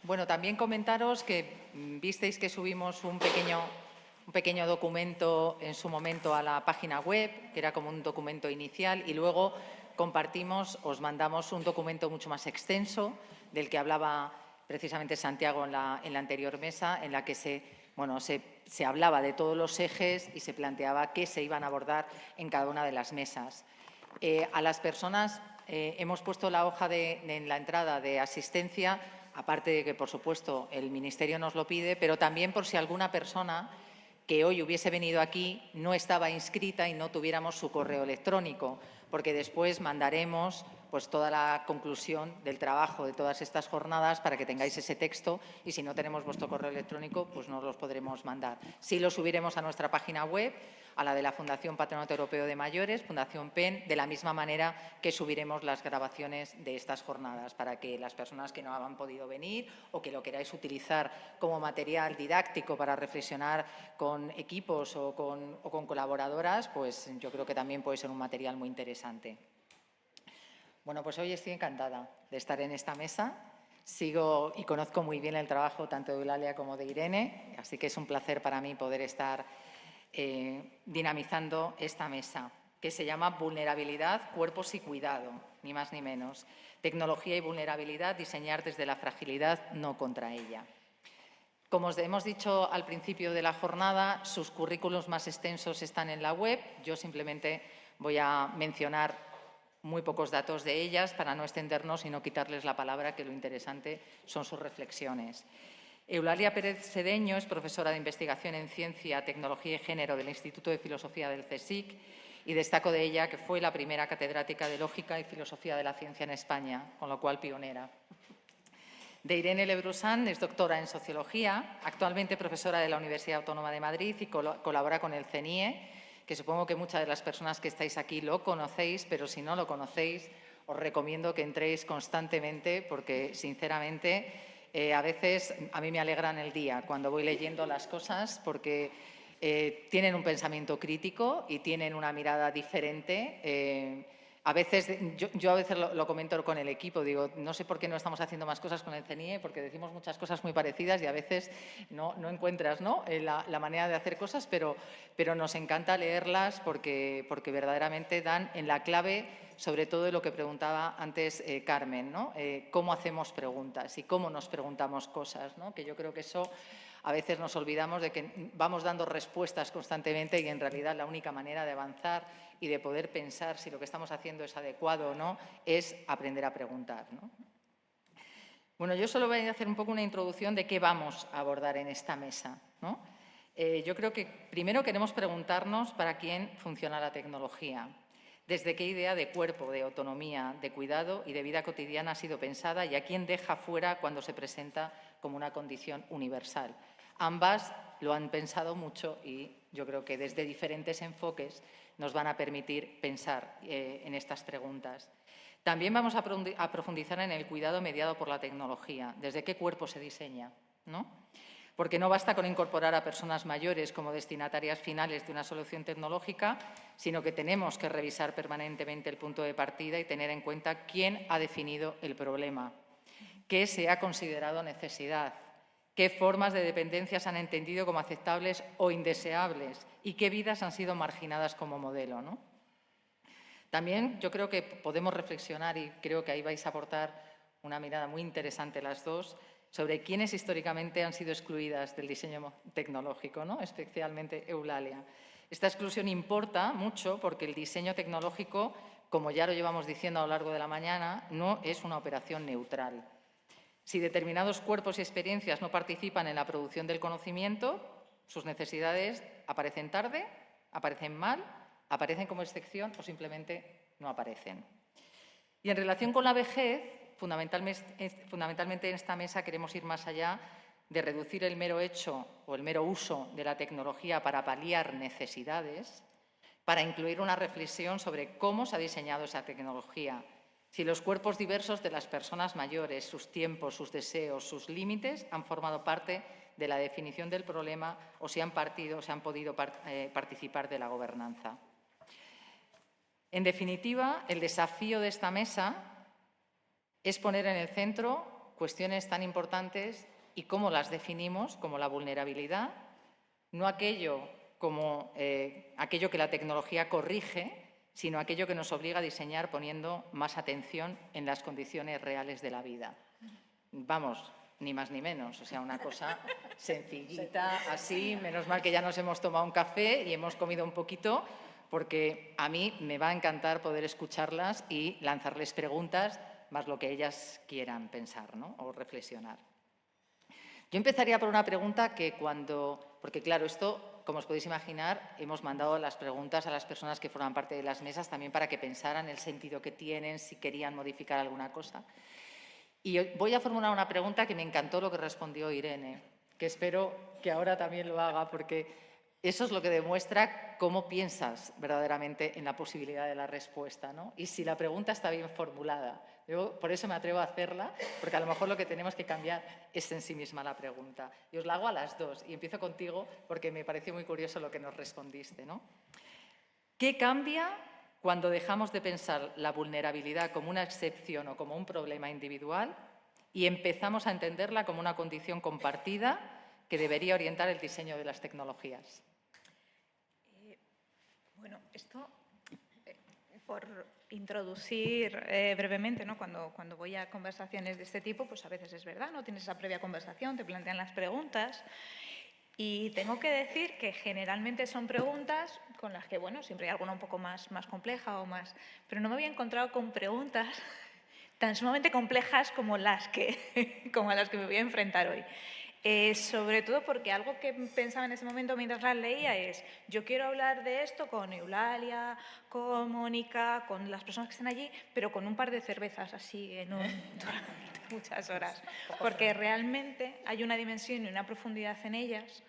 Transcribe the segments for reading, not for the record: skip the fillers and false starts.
Bueno, también comentaros que visteis que subimos un pequeño documento en su momento a la página web, que era como un documento inicial, y luego compartimos, os mandamos un documento mucho más extenso, del que hablaba precisamente Santiago en la anterior mesa, en la que se hablaba de todos los ejes y se planteaba qué se iban a abordar en cada una de las mesas. A las personas hemos puesto la hoja en la entrada de asistencia, aparte de que, por supuesto, el Ministerio nos lo pide, pero también por si alguna persona que hoy hubiese venido aquí no estaba inscrita y no tuviéramos su correo electrónico, porque después mandaremos pues toda la conclusión del trabajo de todas estas jornadas para que tengáis ese texto, y si no tenemos vuestro correo electrónico, pues no os los podremos mandar. Sí lo subiremos a nuestra página web, a la de la Fundación Patronato Europeo de Mayores, Fundación PEN, de la misma manera que subiremos las grabaciones de estas jornadas, para que las personas que no han podido venir o que lo queráis utilizar como material didáctico para reflexionar con equipos o con colaboradoras, pues yo creo que también puede ser un material muy interesante. Bueno, pues hoy estoy encantada de estar en esta mesa. Sigo y conozco muy bien el trabajo tanto de Eulalia como de Irene, así que es un placer para mí poder estar dinamizando esta mesa, que se llama Vulnerabilidad, Cuerpos y Cuidado, ni más ni menos. Tecnología y vulnerabilidad, diseñar desde la fragilidad, no contra ella. Como os hemos dicho al principio de la jornada, sus currículos más extensos están en la web. Yo simplemente voy a mencionar muy pocos datos de ellas para no extendernos y no quitarles la palabra, que lo interesante son sus reflexiones. Eulalia Pérez Sedeño es profesora de investigación en Ciencia, Tecnología y Género del Instituto de Filosofía del CSIC, y destaco de ella que fue la primera catedrática de Lógica y Filosofía de la Ciencia en España, con lo cual pionera. De Irene Lebrusan es doctora en Sociología, actualmente profesora de la Universidad Autónoma de Madrid y colabora con el CENIE, que supongo que muchas de las personas que estáis aquí lo conocéis, pero si no lo conocéis, os recomiendo que entréis constantemente, porque, sinceramente, a veces a mí me alegran el día cuando voy leyendo las cosas, porque tienen un pensamiento crítico y tienen una mirada diferente. A veces, yo a veces lo comento con el equipo, digo, no sé por qué no estamos haciendo más cosas con el CENIE, porque decimos muchas cosas muy parecidas y a veces no encuentras, ¿no?, la manera de hacer cosas, pero nos encanta leerlas porque verdaderamente dan en la clave, sobre todo de lo que preguntaba antes Carmen, ¿no? Cómo hacemos preguntas y cómo nos preguntamos cosas, ¿no? Que yo creo que eso a veces nos olvidamos de que vamos dando respuestas constantemente y en realidad la única manera de avanzar y de poder pensar si lo que estamos haciendo es adecuado o no es aprender a preguntar, ¿no? Bueno, yo solo voy a hacer un poco una introducción de qué vamos a abordar en esta mesa, ¿no? Yo creo que primero queremos preguntarnos para quién funciona la tecnología, desde qué idea de cuerpo, de autonomía, de cuidado y de vida cotidiana ha sido pensada y a quién deja fuera cuando se presenta como una condición universal. Ambas lo han pensado mucho y yo creo que desde diferentes enfoques nos van a permitir pensar en estas preguntas. También vamos a profundizar en el cuidado mediado por la tecnología, desde qué cuerpo se diseña, ¿no? Porque no basta con incorporar a personas mayores como destinatarias finales de una solución tecnológica, sino que tenemos que revisar permanentemente el punto de partida y tener en cuenta quién ha definido el problema, qué se ha considerado necesidad, qué formas de dependencia se han entendido como aceptables o indeseables y qué vidas han sido marginadas como modelo, ¿no? También yo creo que podemos reflexionar, y creo que ahí vais a aportar una mirada muy interesante las dos, sobre quiénes históricamente han sido excluidas del diseño tecnológico, ¿no? Especialmente Eulalia. Esta exclusión importa mucho porque el diseño tecnológico, como ya lo llevamos diciendo a lo largo de la mañana, no es una operación neutral. Si determinados cuerpos y experiencias no participan en la producción del conocimiento, sus necesidades aparecen tarde, aparecen mal, aparecen como excepción o simplemente no aparecen. Y en relación con la vejez, fundamentalmente en esta mesa queremos ir más allá de reducir el mero hecho o el mero uso de la tecnología para paliar necesidades, para incluir una reflexión sobre cómo se ha diseñado esa tecnología, si los cuerpos diversos de las personas mayores, sus tiempos, sus deseos, sus límites han formado parte de la definición del problema o si han podido participar de la gobernanza. En definitiva, el desafío de esta mesa es poner en el centro cuestiones tan importantes y cómo las definimos, como la vulnerabilidad, no aquello como aquello que la tecnología corrige, sino aquello que nos obliga a diseñar poniendo más atención en las condiciones reales de la vida. Vamos, ni más ni menos, o sea, una cosa sencillita, así, menos mal que ya nos hemos tomado un café y hemos comido un poquito, porque a mí me va a encantar poder escucharlas y lanzarles preguntas, más lo que ellas quieran pensar, ¿no? O reflexionar. Yo empezaría por una pregunta que porque claro, esto, como os podéis imaginar, hemos mandado las preguntas a las personas que forman parte de las mesas también para que pensaran el sentido que tienen, si querían modificar alguna cosa. Y voy a formular una pregunta que me encantó lo que respondió Irene, que espero que ahora también lo haga, porque eso es lo que demuestra cómo piensas verdaderamente en la posibilidad de la respuesta, ¿no? Y si la pregunta está bien formulada. Yo por eso me atrevo a hacerla, porque a lo mejor lo que tenemos que cambiar es en sí misma la pregunta. Y os la hago a las dos, y empiezo contigo porque me pareció muy curioso lo que nos respondiste, ¿no? ¿Qué cambia cuando dejamos de pensar la vulnerabilidad como una excepción o como un problema individual y empezamos a entenderla como una condición compartida que debería orientar el diseño de las tecnologías? Bueno, esto, por introducir brevemente, ¿no? Cuando voy a conversaciones de este tipo, pues a veces es verdad, ¿no? Tienes esa previa conversación, te plantean las preguntas. Y tengo que decir que generalmente son preguntas con las que, bueno, siempre hay alguna un poco más compleja o más... Pero no me había encontrado con preguntas tan sumamente complejas como a las que me voy a enfrentar hoy. Sobre todo porque algo que pensaba en ese momento mientras las leía es: yo quiero hablar de esto con Eulalia, con Mónica, con las personas que están allí, pero con un par de cervezas así durante muchas horas. Porque realmente hay una dimensión y una profundidad en ellas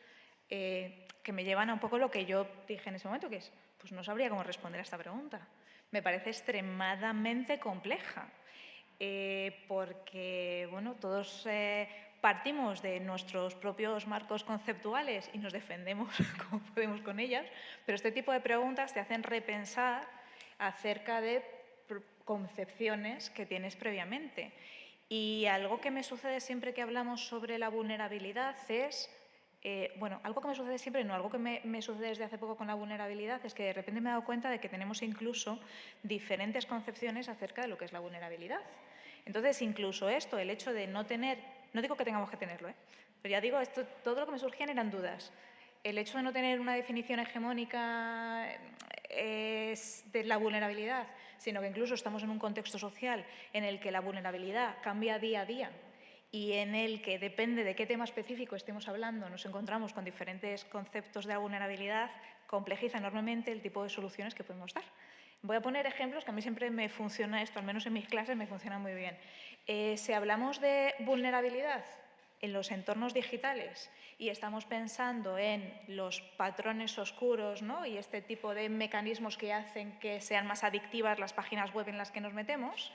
que me llevan a un poco lo que yo dije en ese momento, que es, pues no sabría cómo responder a esta pregunta. Me parece extremadamente compleja, porque, bueno, todos partimos de nuestros propios marcos conceptuales y nos defendemos como podemos con ellas, pero este tipo de preguntas te hacen repensar acerca de concepciones que tienes previamente. Y algo que me sucede siempre que hablamos sobre la vulnerabilidad es... bueno, algo que me sucede siempre, no, algo que me sucede desde hace poco con la vulnerabilidad es que de repente me he dado cuenta de que tenemos incluso diferentes concepciones acerca de lo que es la vulnerabilidad. Entonces, incluso esto, el hecho de no tener, no digo que tengamos que tenerlo, pero ya digo, todo lo que me surgían eran dudas. El hecho de no tener una definición hegemónica de la vulnerabilidad, sino que incluso estamos en un contexto social en el que la vulnerabilidad cambia día a día y en el que depende de qué tema específico estemos hablando, nos encontramos con diferentes conceptos de la vulnerabilidad, complejiza enormemente el tipo de soluciones que podemos dar. Voy a poner ejemplos que a mí siempre me funciona esto, al menos en mis clases me funciona muy bien. Si hablamos de vulnerabilidad en los entornos digitales y estamos pensando en los patrones oscuros, ¿no? Y este tipo de mecanismos que hacen que sean más adictivas las páginas web en las que nos metemos,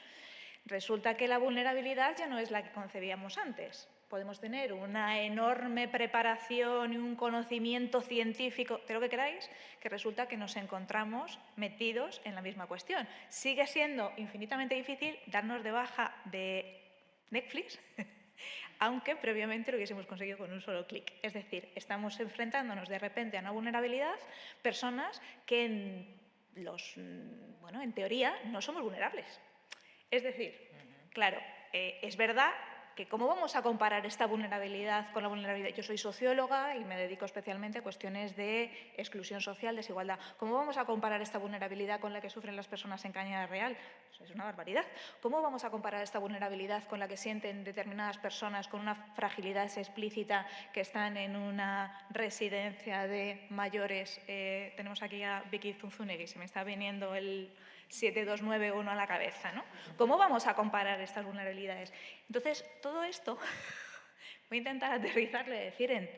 resulta que la vulnerabilidad ya no es la que concebíamos antes. Podemos tener una enorme preparación y un conocimiento científico, de lo que queráis, que resulta que nos encontramos metidos en la misma cuestión. Sigue siendo infinitamente difícil darnos de baja de Netflix, aunque previamente lo hubiésemos conseguido con un solo clic. Es decir, estamos enfrentándonos de repente a una vulnerabilidad, personas que en teoría no somos vulnerables. Es decir, claro, es verdad que ¿cómo vamos a comparar esta vulnerabilidad con la vulnerabilidad? Yo soy socióloga y me dedico especialmente a cuestiones de exclusión social, desigualdad. ¿Cómo vamos a comparar esta vulnerabilidad con la que sufren las personas en Cañada Real? Es una barbaridad. ¿Cómo vamos a comparar esta vulnerabilidad con la que sienten determinadas personas con una fragilidad explícita que están en una residencia de mayores? Tenemos aquí a Vicky Zunzunegui, se me está viniendo el 7291 a la cabeza, ¿no? ¿Cómo vamos a comparar estas vulnerabilidades? Entonces, todo esto voy a intentar aterrizarle y decir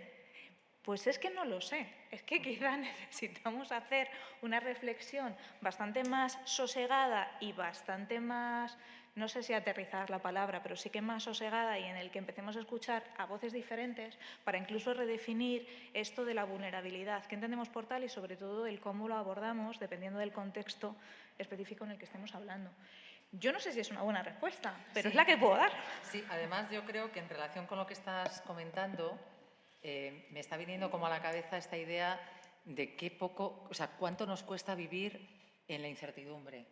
pues es que no lo sé, es que quizá necesitamos hacer una reflexión bastante más sosegada y bastante más, no sé si aterrizar la palabra, pero sí que más sosegada y en el que empecemos a escuchar a voces diferentes para incluso redefinir esto de la vulnerabilidad, qué entendemos por tal y sobre todo el cómo lo abordamos dependiendo del contexto específico en el que estemos hablando. Yo no sé si es una buena respuesta, pero Sí. es la que puedo dar. Sí, además yo creo que en relación con lo que estás comentando, me está viniendo como a la cabeza esta idea de qué poco, o sea, cuánto nos cuesta vivir en la incertidumbre,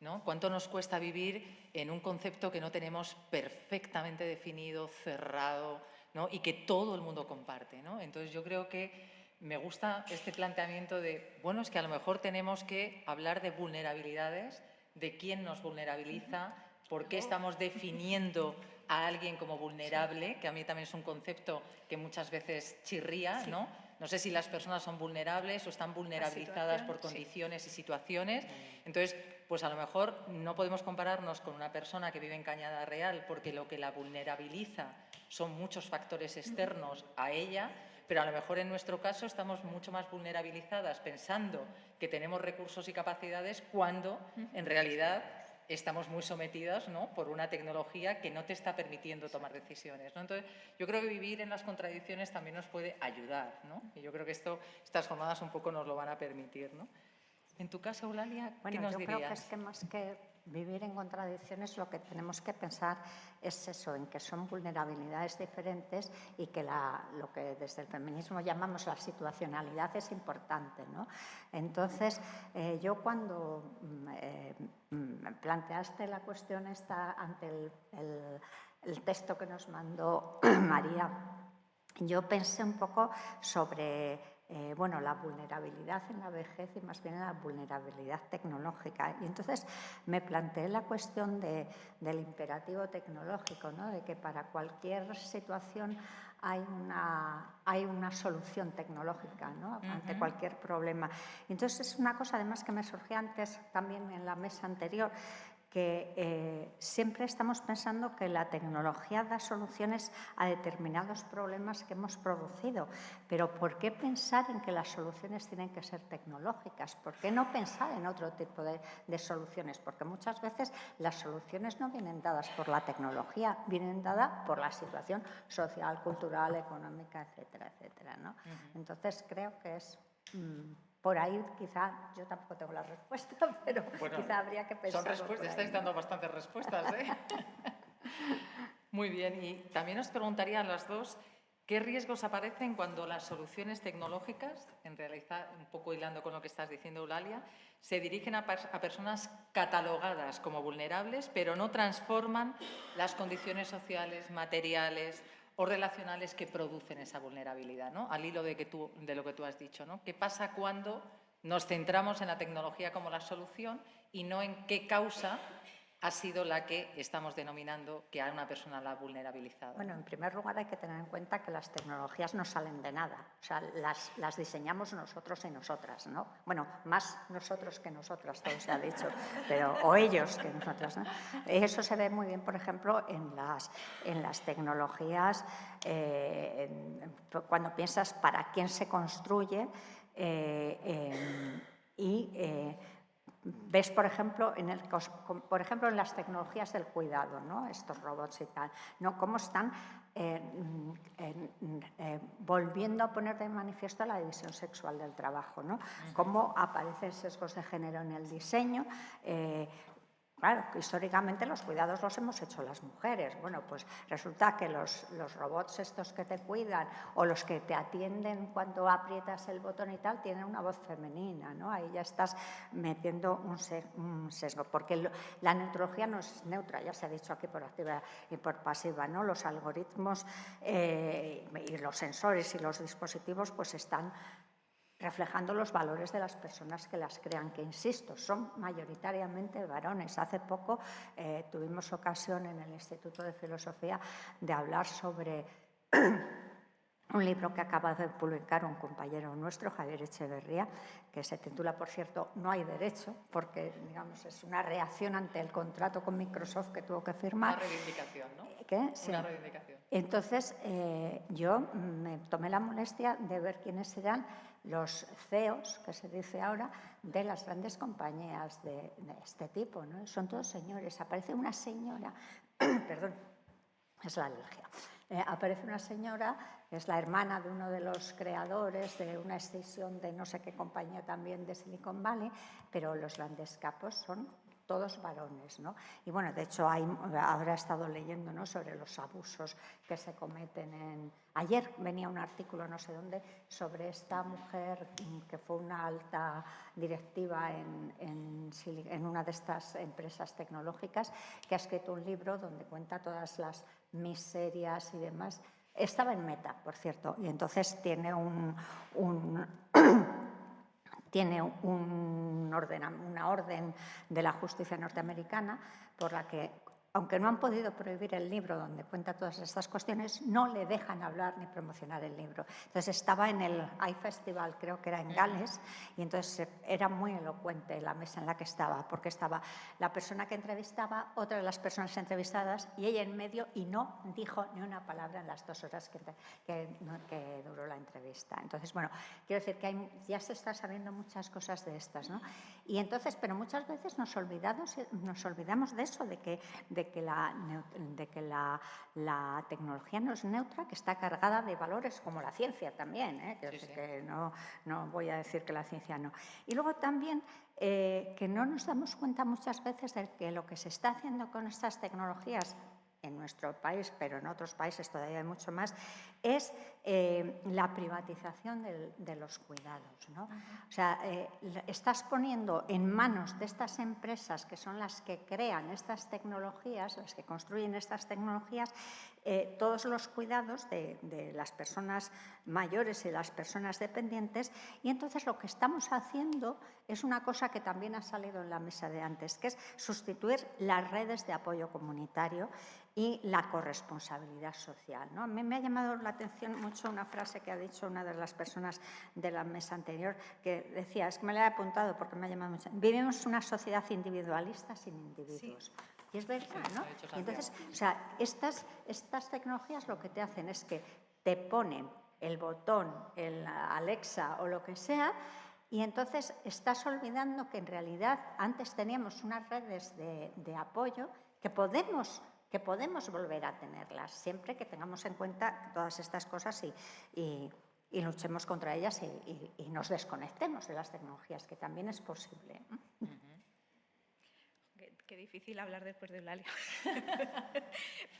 ¿no? Cuánto nos cuesta vivir en un concepto que no tenemos perfectamente definido, cerrado, ¿no? Y que todo el mundo comparte, ¿no? Entonces yo creo que me gusta este planteamiento de, bueno, es que a lo mejor tenemos que hablar de vulnerabilidades, de quién nos vulnerabiliza, por qué estamos definiendo a alguien como vulnerable, que a mí también es un concepto que muchas veces chirría, ¿no? No sé si las personas son vulnerables o están vulnerabilizadas por condiciones y situaciones. Entonces, pues a lo mejor no podemos compararnos con una persona que vive en Cañada Real porque lo que la vulnerabiliza son muchos factores externos a ella, pero a lo mejor en nuestro caso estamos mucho más vulnerabilizadas pensando que tenemos recursos y capacidades cuando en realidad estamos muy sometidas, ¿no?, por una tecnología que no te está permitiendo tomar decisiones, ¿no? Entonces, yo creo que vivir en las contradicciones también nos puede ayudar, ¿no? Y yo creo que estas jornadas un poco nos lo van a permitir, ¿no? En tu caso, Eulalia, ¿qué nos dirías? Bueno, yo creo que es que más que vivir en contradicciones, lo que tenemos que pensar es eso, en que son vulnerabilidades diferentes y que lo que desde el feminismo llamamos la situacionalidad es importante, ¿no? Entonces, yo cuando planteaste la cuestión esta ante el texto que nos mandó María, yo pensé un poco sobre bueno, la vulnerabilidad en la vejez y más bien en la vulnerabilidad tecnológica. Y entonces me planteé la cuestión del imperativo tecnológico, ¿no? De que para cualquier situación hay una solución tecnológica, ¿no? Ante cualquier problema. Entonces es una cosa además que me surgió antes también en la mesa anterior, que siempre estamos pensando que la tecnología da soluciones a determinados problemas que hemos producido, pero ¿por qué pensar en que las soluciones tienen que ser tecnológicas? ¿Por qué no pensar en otro tipo de soluciones? Porque muchas veces las soluciones no vienen dadas por la tecnología, vienen dadas por la situación social, cultural, económica, etcétera, etcétera, ¿no? Entonces creo que es... por ahí quizá, yo tampoco tengo la respuesta, pero bueno, quizá habría que pensar. Son respuestas, estáis dando bastantes respuestas, ¿eh? Muy bien, y también os preguntaría a las dos, ¿qué riesgos aparecen cuando las soluciones tecnológicas, en realidad un poco hilando con lo que estás diciendo, Eulalia, se dirigen a personas catalogadas como vulnerables, pero no transforman las condiciones sociales, materiales o relacionales que producen esa vulnerabilidad, ¿no? Al hilo de lo que tú has dicho, ¿no? ¿Qué pasa cuando nos centramos en la tecnología como la solución y no en qué causa ha sido la que estamos denominando que a una persona la ha vulnerabilizado? Bueno, en primer lugar hay que tener en cuenta que las tecnologías no salen de nada, o sea, las diseñamos nosotros y nosotras, ¿no? Bueno, más nosotros que nosotras, todo se ha dicho, pero, o ellos que nosotras, ¿no? Eso se ve muy bien, por ejemplo, en las tecnologías, cuando piensas para quién se construye ves, por ejemplo, en las tecnologías del cuidado, ¿no? Estos robots y tal, ¿no? Cómo están volviendo a poner de manifiesto la división sexual del trabajo, ¿no? Cómo aparecen sesgos de género en el diseño. Claro, históricamente los cuidados los hemos hecho las mujeres. Bueno, pues resulta que los robots estos que te cuidan o los que te atienden cuando aprietas el botón y tal tienen una voz femenina, ¿no? Ahí ya estás metiendo un sesgo, porque la neurología no es neutra, ya se ha dicho aquí por activa y por pasiva, ¿no? Los algoritmos y los sensores y los dispositivos pues están reflejando los valores de las personas que las crean, que insisto, son mayoritariamente varones. Hace poco tuvimos ocasión en el Instituto de Filosofía de hablar sobre un libro que acaba de publicar un compañero nuestro, Javier Echeverría, que se titula, por cierto, No hay derecho, porque digamos es una reacción ante el contrato con Microsoft que tuvo que firmar. Una reivindicación, ¿no? ¿Qué? Sí. Una reivindicación. Entonces, yo me tomé la molestia de ver quiénes eran los CEOs, que se dice ahora, de las grandes compañías de este tipo, ¿no? Son todos señores. Aparece una señora, perdón, es la alergia. Aparece una señora, es la hermana de uno de los creadores de una escisión de no sé qué compañía también de Silicon Valley, pero los grandes capos son todos varones, ¿no? Y bueno, de hecho, ahora he estado leyendo, ¿no?, sobre los abusos que se cometen Ayer venía un artículo, no sé dónde, sobre esta mujer que fue una alta directiva en una de estas empresas tecnológicas, que ha escrito un libro donde cuenta todas las miserias y demás. Estaba en Meta, por cierto, y entonces tiene una orden de la justicia norteamericana por la que, aunque no han podido prohibir el libro donde cuenta todas estas cuestiones, no le dejan hablar ni promocionar el libro. Entonces estaba en el iFestival, creo que era en Gales, y entonces era muy elocuente la mesa en la que estaba, porque estaba la persona que entrevistaba, otra de las personas entrevistadas, y ella en medio, y no dijo ni una palabra en las 2 horas que duró la entrevista. Entonces, bueno, quiero decir que ya se está sabiendo muchas cosas de estas, ¿no? Y entonces, pero muchas veces nos olvidamos de eso, de que la tecnología no es neutra, que está cargada de valores como la ciencia también, ¿eh? Sí, sí. Que no voy a decir que la ciencia no. Y luego también que no nos damos cuenta muchas veces de que lo que se está haciendo con estas tecnologías en nuestro país, pero en otros países todavía hay mucho más, es la privatización de los cuidados, ¿no? O sea, estás poniendo en manos de estas empresas que son las que crean estas tecnologías, las que construyen estas tecnologías, todos los cuidados de las personas mayores y las personas dependientes, y entonces lo que estamos haciendo es una cosa que también ha salido en la mesa de antes, que es sustituir las redes de apoyo comunitario y la corresponsabilidad social, ¿no? A mí me ha llamado la atención mucho una frase que ha dicho una de las personas de la mesa anterior, que decía, es que me la he apuntado porque me ha llamado mucho, vivimos una sociedad individualista sin individuos. Sí. Y es verdad, ¿no? Y entonces, o sea, estas tecnologías lo que te hacen es que te ponen el botón, el Alexa o lo que sea, y entonces estás olvidando que en realidad antes teníamos unas redes de apoyo que podemos volver a tenerlas, siempre que tengamos en cuenta todas estas cosas y luchemos contra ellas y nos desconectemos de las tecnologías, que también es posible. Qué difícil hablar después de Eulalia.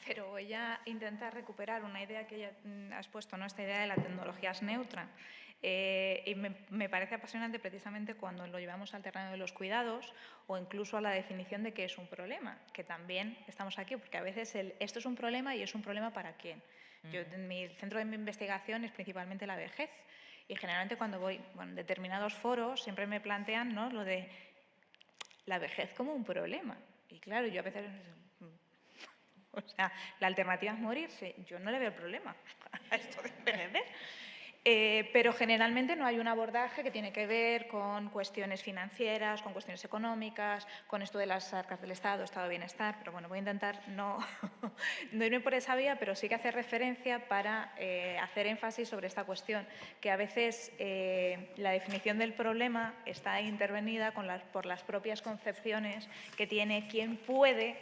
Pero voy a intentar recuperar una idea que ya has puesto, ¿no? Esta idea de la tecnología es neutra. Y me parece apasionante precisamente cuando lo llevamos al terreno de los cuidados o incluso a la definición de qué es un problema, que también estamos aquí, porque a veces esto es un problema y es un problema para quién. Yo, el centro de mi investigación es principalmente la vejez y generalmente cuando voy en determinados foros siempre me plantean, ¿no?, lo de la vejez como un problema. Y claro, yo a veces... O sea, la alternativa es morirse. Yo no le veo el problema a esto de envejecer. Pero generalmente no hay un abordaje que tiene que ver con cuestiones financieras, con cuestiones económicas, con esto de las arcas del Estado, Estado de Bienestar. Pero bueno, voy a intentar no irme por esa vía, pero sí que hacer referencia para hacer énfasis sobre esta cuestión, que a veces la definición del problema está intervenida por las propias concepciones que tiene quien puede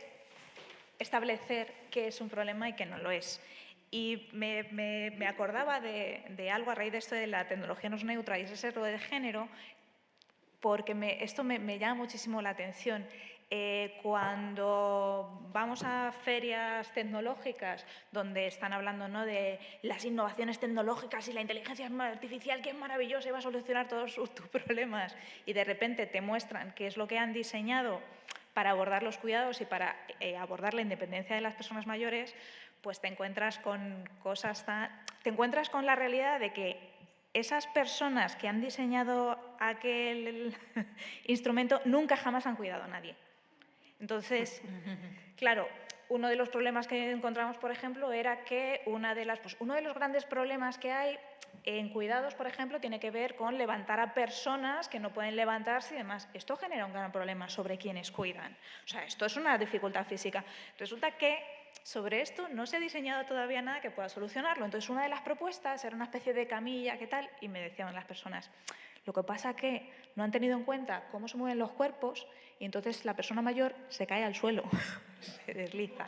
establecer qué es un problema y qué no lo es. Y me acordaba de algo a raíz de esto de la tecnología no es neutra y ese sesgo de género, porque esto me llama muchísimo la atención. Cuando vamos a ferias tecnológicas donde están hablando, ¿no?, de las innovaciones tecnológicas y la inteligencia artificial que es maravillosa y va a solucionar todos tus problemas, y de repente te muestran qué es lo que han diseñado para abordar los cuidados y para abordar la independencia de las personas mayores, pues te encuentras con te encuentras con la realidad de que esas personas que han diseñado aquel instrumento nunca jamás han cuidado a nadie. Entonces, claro, uno de los problemas que encontramos, por ejemplo, era que uno de los grandes problemas que hay en cuidados, por ejemplo, tiene que ver con levantar a personas que no pueden levantarse y demás. Esto genera un gran problema sobre quienes cuidan. O sea, esto es una dificultad física. Resulta que sobre esto no se ha diseñado todavía nada que pueda solucionarlo. Entonces, una de las propuestas era una especie de camilla, ¿qué tal? Y me decían las personas, lo que pasa es que no han tenido en cuenta cómo se mueven los cuerpos y entonces la persona mayor se cae al suelo, se desliza.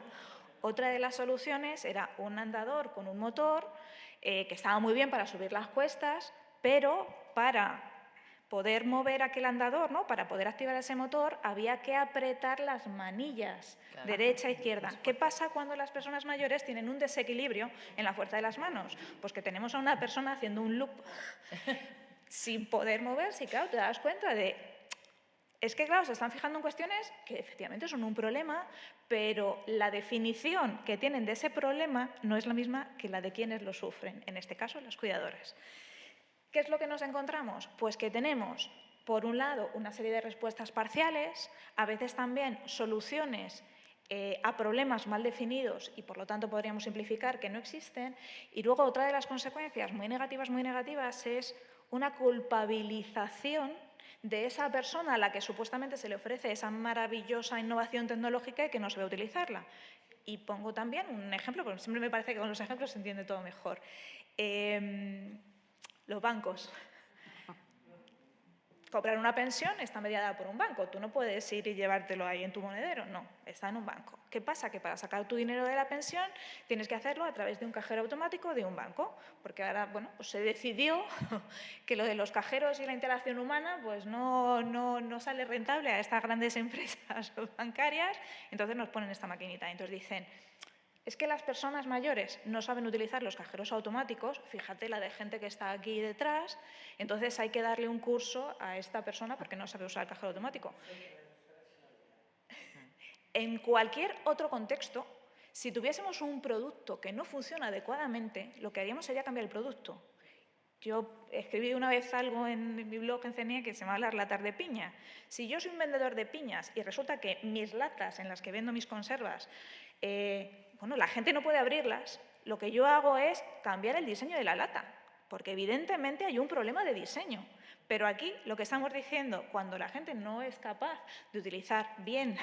Otra de las soluciones era un andador con un motor que estaba muy bien para subir las cuestas, pero para poder mover aquel andador, ¿no? Para poder activar ese motor, había que apretar las manillas, Claro. derecha e izquierda. ¿Qué pasa cuando las personas mayores tienen un desequilibrio en la fuerza de las manos? Pues que tenemos a una persona haciendo un loop sin poder moverse, y claro, te das cuenta de... Es que, claro, se están fijando en cuestiones que efectivamente son un problema, pero la definición que tienen de ese problema no es la misma que la de quienes lo sufren, en este caso, las cuidadoras. ¿Qué es lo que nos encontramos? Pues que tenemos, por un lado, una serie de respuestas parciales, a veces también soluciones a problemas mal definidos y, por lo tanto, podríamos simplificar que no existen. Y luego, otra de las consecuencias muy negativas, es una culpabilización de esa persona a la que supuestamente se le ofrece esa maravillosa innovación tecnológica y que no sabe utilizarla. Y pongo también un ejemplo, porque siempre me parece que con los ejemplos se entiende todo mejor. Los bancos. Cobrar una pensión está mediada por un banco. Tú no puedes ir y llevártelo ahí en tu monedero, no, está en un banco. ¿Qué pasa? Que para sacar tu dinero de la pensión tienes que hacerlo a través de un cajero automático de un banco, porque ahora, bueno, pues se decidió que lo de los cajeros y la interacción humana pues no sale rentable a estas grandes empresas bancarias, entonces nos ponen esta maquinita. Entonces dicen, es que las personas mayores no saben utilizar los cajeros automáticos, fíjate la de gente que está aquí detrás, entonces hay que darle un curso a esta persona porque no sabe usar el cajero automático. En cualquier otro contexto, si tuviésemos un producto que no funciona adecuadamente, lo que haríamos sería cambiar el producto. Yo escribí una vez algo en mi blog en CNE que se llama Las latas de piña. Si yo soy un vendedor de piñas y resulta que mis latas en las que vendo mis conservas, bueno, la gente no puede abrirlas, lo que yo hago es cambiar el diseño de la lata, porque evidentemente hay un problema de diseño. Pero aquí lo que estamos diciendo, cuando la gente no es capaz de utilizar bien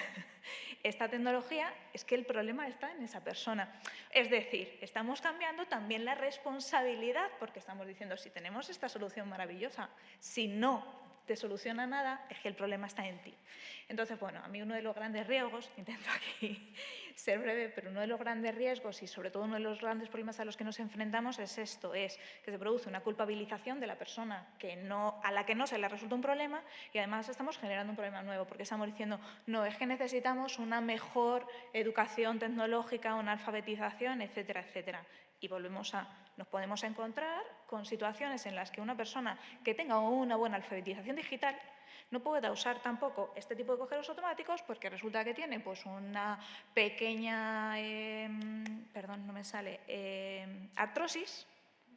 esta tecnología, es que el problema está en esa persona. Es decir, estamos cambiando también la responsabilidad, porque estamos diciendo, si tenemos esta solución maravillosa, si no te soluciona nada, es que el problema está en ti. Entonces, bueno, a mí uno de los grandes riesgos, intento aquí ser breve, pero uno de los grandes riesgos y sobre todo uno de los grandes problemas a los que nos enfrentamos es esto, es que se produce una culpabilización de la persona a la que no se le resulta un problema y además estamos generando un problema nuevo porque estamos diciendo, no, es que necesitamos una mejor educación tecnológica, una alfabetización, etcétera, etcétera. Y nos podemos encontrar con situaciones en las que una persona que tenga una buena alfabetización digital no pueda usar tampoco este tipo de cajeros automáticos porque resulta que tiene pues una pequeña, artrosis,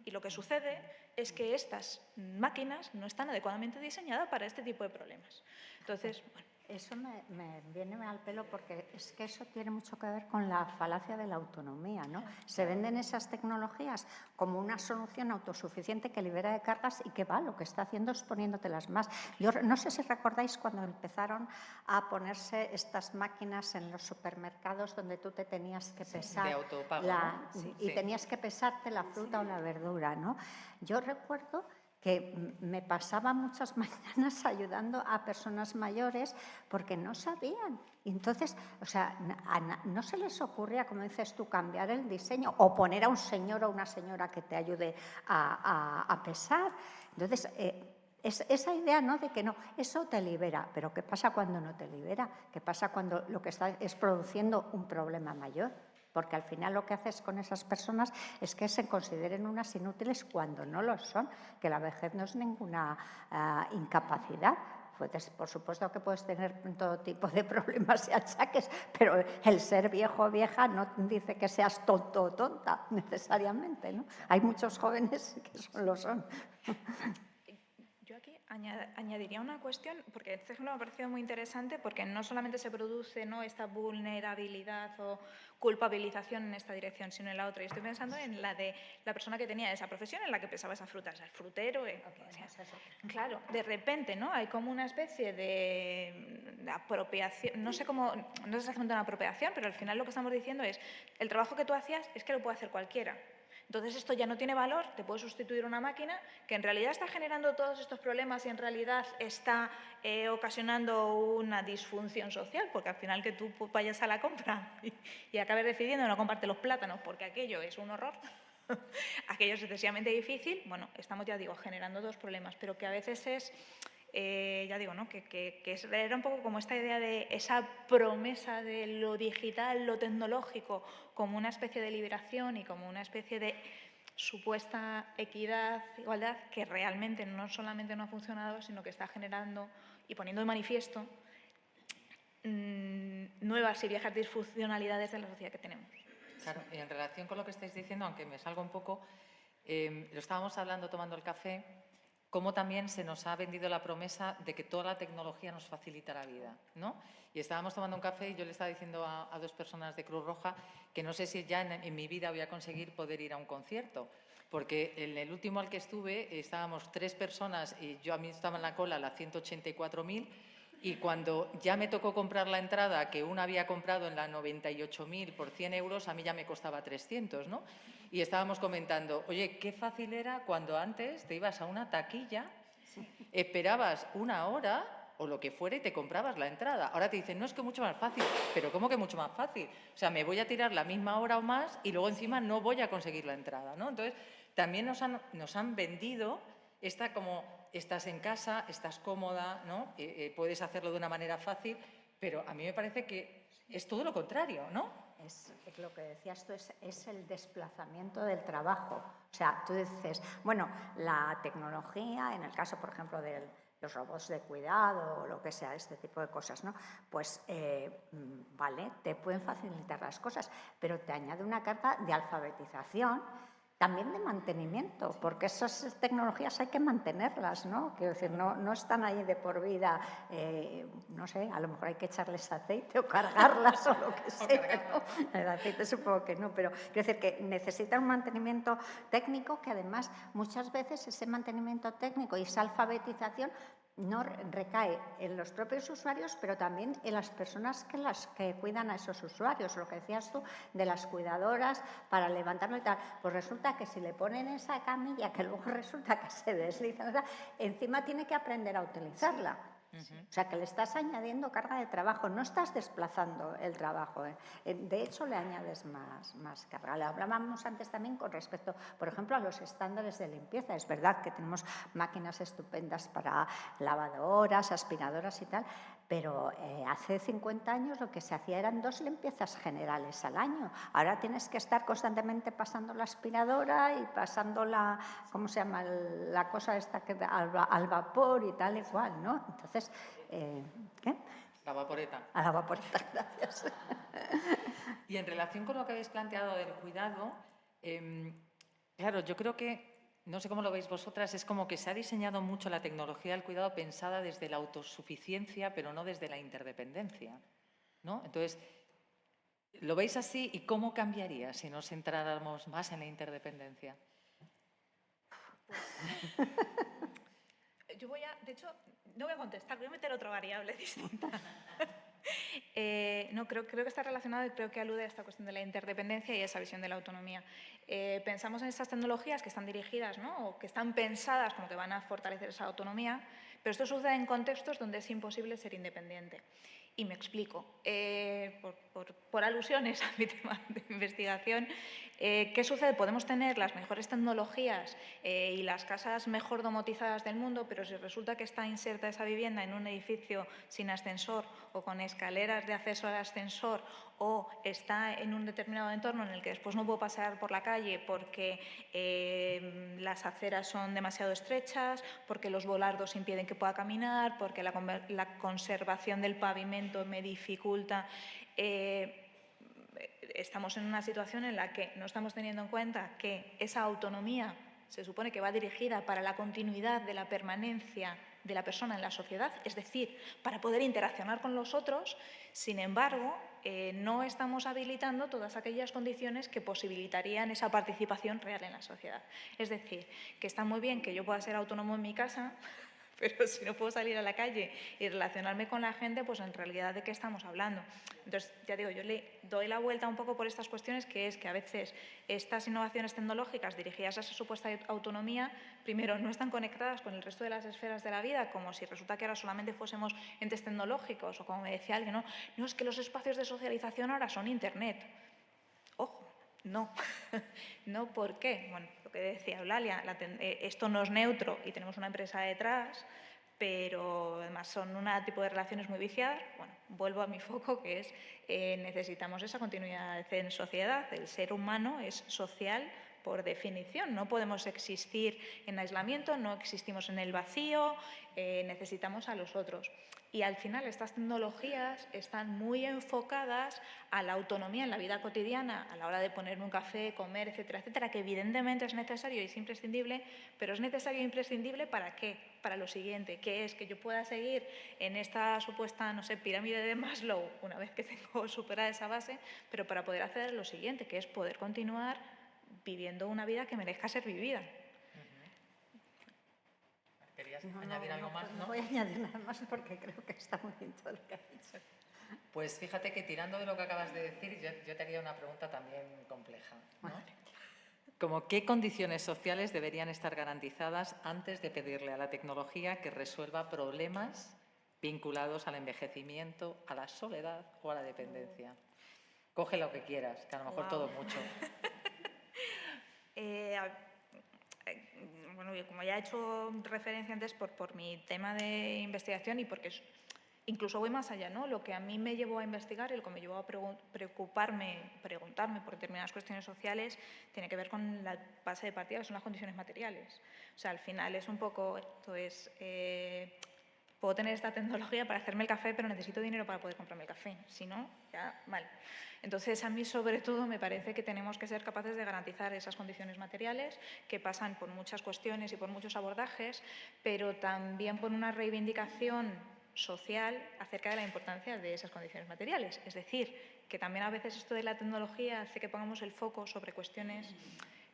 y lo que sucede es que estas máquinas no están adecuadamente diseñadas para este tipo de problemas. Entonces, bueno. Eso me viene al pelo porque es que eso tiene mucho que ver con la falacia de la autonomía, ¿no? Se venden esas tecnologías como una solución autosuficiente que libera de cargas y que lo que está haciendo es poniéndotelas más. Yo no sé si recordáis cuando empezaron a ponerse estas máquinas en los supermercados donde tú te tenías que pesar de autopago, ¿no? y tenías que pesarte la fruta o la verdura, ¿no? Yo recuerdo que me pasaba muchas mañanas ayudando a personas mayores porque no sabían. Entonces, o sea, no se les ocurría, como dices tú, cambiar el diseño o poner a un señor o una señora que te ayude a pesar. Entonces, esa idea, ¿no?, de que no, eso te libera. Pero ¿qué pasa cuando no te libera? ¿Qué pasa cuando lo que está es produciendo un problema mayor? Porque al final lo que haces con esas personas es que se consideren unas inútiles cuando no lo son, que la vejez no es ninguna incapacidad. Pues, por supuesto que puedes tener todo tipo de problemas y achaques, pero el ser viejo o vieja no dice que seas tonto o tonta necesariamente, ¿no? Hay muchos jóvenes que lo son. Yo aquí añadiría una cuestión, porque este ejemplo me ha parecido muy interesante, porque no solamente se produce, ¿no?, esta vulnerabilidad o culpabilización en esta dirección, sino en la otra. Y estoy pensando en la de la persona que tenía esa profesión en la que pesaba esas frutas, el frutero. Claro, de repente, ¿no?, hay como una especie de apropiación, no sé cómo, no es exactamente una apropiación, pero al final lo que estamos diciendo es, el trabajo que tú hacías es que lo puede hacer cualquiera. Entonces esto ya no tiene valor, te puede sustituir una máquina que en realidad está generando todos estos problemas y en realidad está ocasionando una disfunción social, porque al final que tú vayas a la compra y acabes decidiendo no comprarte los plátanos porque aquello es un horror, aquello es excesivamente difícil, bueno, estamos, ya digo, generando dos problemas, pero que a veces es ya digo, ¿no? Era un poco como esta idea de esa promesa de lo digital, lo tecnológico, como una especie de liberación y como una especie de supuesta equidad, igualdad, que realmente no solamente no ha funcionado, sino que está generando y poniendo de manifiesto nuevas y viejas disfuncionalidades de la sociedad que tenemos. Claro, y en relación con lo que estáis diciendo, aunque me salga un poco, lo estábamos hablando tomando el café, cómo también se nos ha vendido la promesa de que toda la tecnología nos facilita la vida, ¿no? Y estábamos tomando un café y yo le estaba diciendo a dos personas de Cruz Roja que no sé si ya en mi vida voy a conseguir poder ir a un concierto, porque en el último al que estuve estábamos 3 personas y yo a mí estaba en la cola la 184.000. Y cuando ya me tocó comprar la entrada, que una había comprado en la 98.000 por 100 euros, a mí ya me costaba 300, ¿no? Y estábamos comentando, oye, qué fácil era cuando antes te ibas a una taquilla, esperabas una hora o lo que fuera y te comprabas la entrada. Ahora te dicen, no, es que mucho más fácil. ¿Pero cómo que mucho más fácil? O sea, me voy a tirar la misma hora o más y luego encima no voy a conseguir la entrada, ¿no? Entonces, también nos han vendido esta como estás en casa, estás cómoda, ¿no? Puedes hacerlo de una manera fácil, pero a mí me parece que es todo lo contrario, ¿no? Es lo que decías tú, es el desplazamiento del trabajo. O sea, tú dices, bueno, la tecnología, en el caso, por ejemplo, de los robots de cuidado o lo que sea, este tipo de cosas, ¿no? Pues, vale, te pueden facilitar las cosas, pero te añade una carga de alfabetización, también de mantenimiento, porque esas tecnologías hay que mantenerlas, ¿no? Quiero decir, no están ahí de por vida, no sé, a lo mejor hay que echarles aceite o cargarlas o lo que sea, ¿no? El aceite supongo que no, pero quiero decir que necesitan un mantenimiento técnico que además muchas veces ese mantenimiento técnico y esa alfabetización no recae en los propios usuarios, pero también en las personas que cuidan a esos usuarios. Lo que decías tú de las cuidadoras para levantarlo y tal. Pues resulta que si le ponen esa camilla que luego resulta que se desliza, encima tiene que aprender a utilizarla. O sea, que le estás añadiendo carga de trabajo, no estás desplazando el trabajo. De hecho, le añades más carga. Le hablábamos antes también con respecto, por ejemplo, a los estándares de limpieza. Es verdad que tenemos máquinas estupendas para lavadoras, aspiradoras y tal, pero hace 50 años lo que se hacía eran 2 limpiezas generales al año. Ahora tienes que estar constantemente pasando la aspiradora y pasando la, ¿cómo se llama? La cosa esta que al vapor y tal y cual, ¿no? Entonces, ¿qué? La vaporeta. A la vaporeta, gracias. Y en relación con lo que habéis planteado del cuidado, claro, yo creo que, no sé cómo lo veis vosotras, es como que se ha diseñado mucho la tecnología del cuidado pensada desde la autosuficiencia, pero no desde la interdependencia, ¿no? Entonces, ¿lo veis así y cómo cambiaría si nos centráramos más en la interdependencia? Yo de hecho, no voy a contestar, voy a meter otra variable distinta. No, creo que está relacionado y creo que alude a esta cuestión de la interdependencia y esa visión de la autonomía. Pensamos en estas tecnologías que están dirigidas, ¿no? O que están pensadas como que van a fortalecer esa autonomía, pero esto sucede en contextos donde es imposible ser independiente. Y me explico. Por alusiones a mi tema de investigación, ¿qué sucede? Podemos tener las mejores tecnologías y las casas mejor domotizadas del mundo, pero si resulta que está inserta esa vivienda en un edificio sin ascensor o con escaleras de acceso al ascensor, o está en un determinado entorno en el que después no puedo pasar por la calle porque las aceras son demasiado estrechas, porque los volardos impiden que pueda caminar, porque la conservación del pavimento me dificulta. Estamos en una situación en la que no estamos teniendo en cuenta que esa autonomía se supone que va dirigida para la continuidad de la permanencia de la persona en la sociedad, es decir, para poder interaccionar con los otros. Sin embargo, no estamos habilitando todas aquellas condiciones que posibilitarían esa participación real en la sociedad. Es decir, que está muy bien que yo pueda ser autónomo en mi casa, pero si no puedo salir a la calle y relacionarme con la gente, pues en realidad ¿de qué estamos hablando? Entonces, ya digo, yo le doy la vuelta un poco por estas cuestiones, que es que a veces estas innovaciones tecnológicas dirigidas a esa supuesta autonomía, primero, no están conectadas con el resto de las esferas de la vida, como si resulta que ahora solamente fuésemos entes tecnológicos, o como me decía alguien, no, es que los espacios de socialización ahora son Internet. Ojo. No, no, ¿por qué? Bueno, lo que decía Eulalia, esto no es neutro y tenemos una empresa detrás, pero además son un tipo de relaciones muy viciadas. Bueno, vuelvo a mi foco, que es necesitamos esa continuidad en sociedad. El ser humano es social por definición. No podemos existir en aislamiento, no existimos en el vacío, necesitamos a los otros. Y al final estas tecnologías están muy enfocadas a la autonomía en la vida cotidiana, a la hora de poner un café, comer, etcétera, etcétera, que evidentemente es necesario y es imprescindible, pero es necesario e imprescindible ¿para qué? Para lo siguiente, que es que yo pueda seguir en esta supuesta, no sé, pirámide de Maslow una vez que tengo superada esa base, pero para poder hacer lo siguiente, que es poder continuar viviendo una vida que merezca ser vivida. ¿Querías añadir algo más? No voy a añadir nada más porque creo que está muy bien todo lo que ha dicho. Pues fíjate que tirando de lo que acabas de decir, yo te haría una pregunta también compleja, ¿no? Como qué condiciones sociales deberían estar garantizadas antes de pedirle a la tecnología que resuelva problemas vinculados al envejecimiento, a la soledad o a la dependencia. Coge lo que quieras, que a lo mejor todo mucho. Bueno, como ya he hecho referencia antes por mi tema de investigación y porque incluso voy más allá, ¿no? Lo que a mí me llevó a investigar y lo que me llevó a preguntarme por determinadas cuestiones sociales tiene que ver con la base de partida, que son las condiciones materiales. O sea, al final es un poco, esto es, puedo tener esta tecnología para hacerme el café, pero necesito dinero para poder comprarme el café. Si no, ya mal. Entonces, a mí, sobre todo, me parece que tenemos que ser capaces de garantizar esas condiciones materiales que pasan por muchas cuestiones y por muchos abordajes, pero también por una reivindicación social acerca de la importancia de esas condiciones materiales. Es decir, que también a veces esto de la tecnología hace que pongamos el foco sobre cuestiones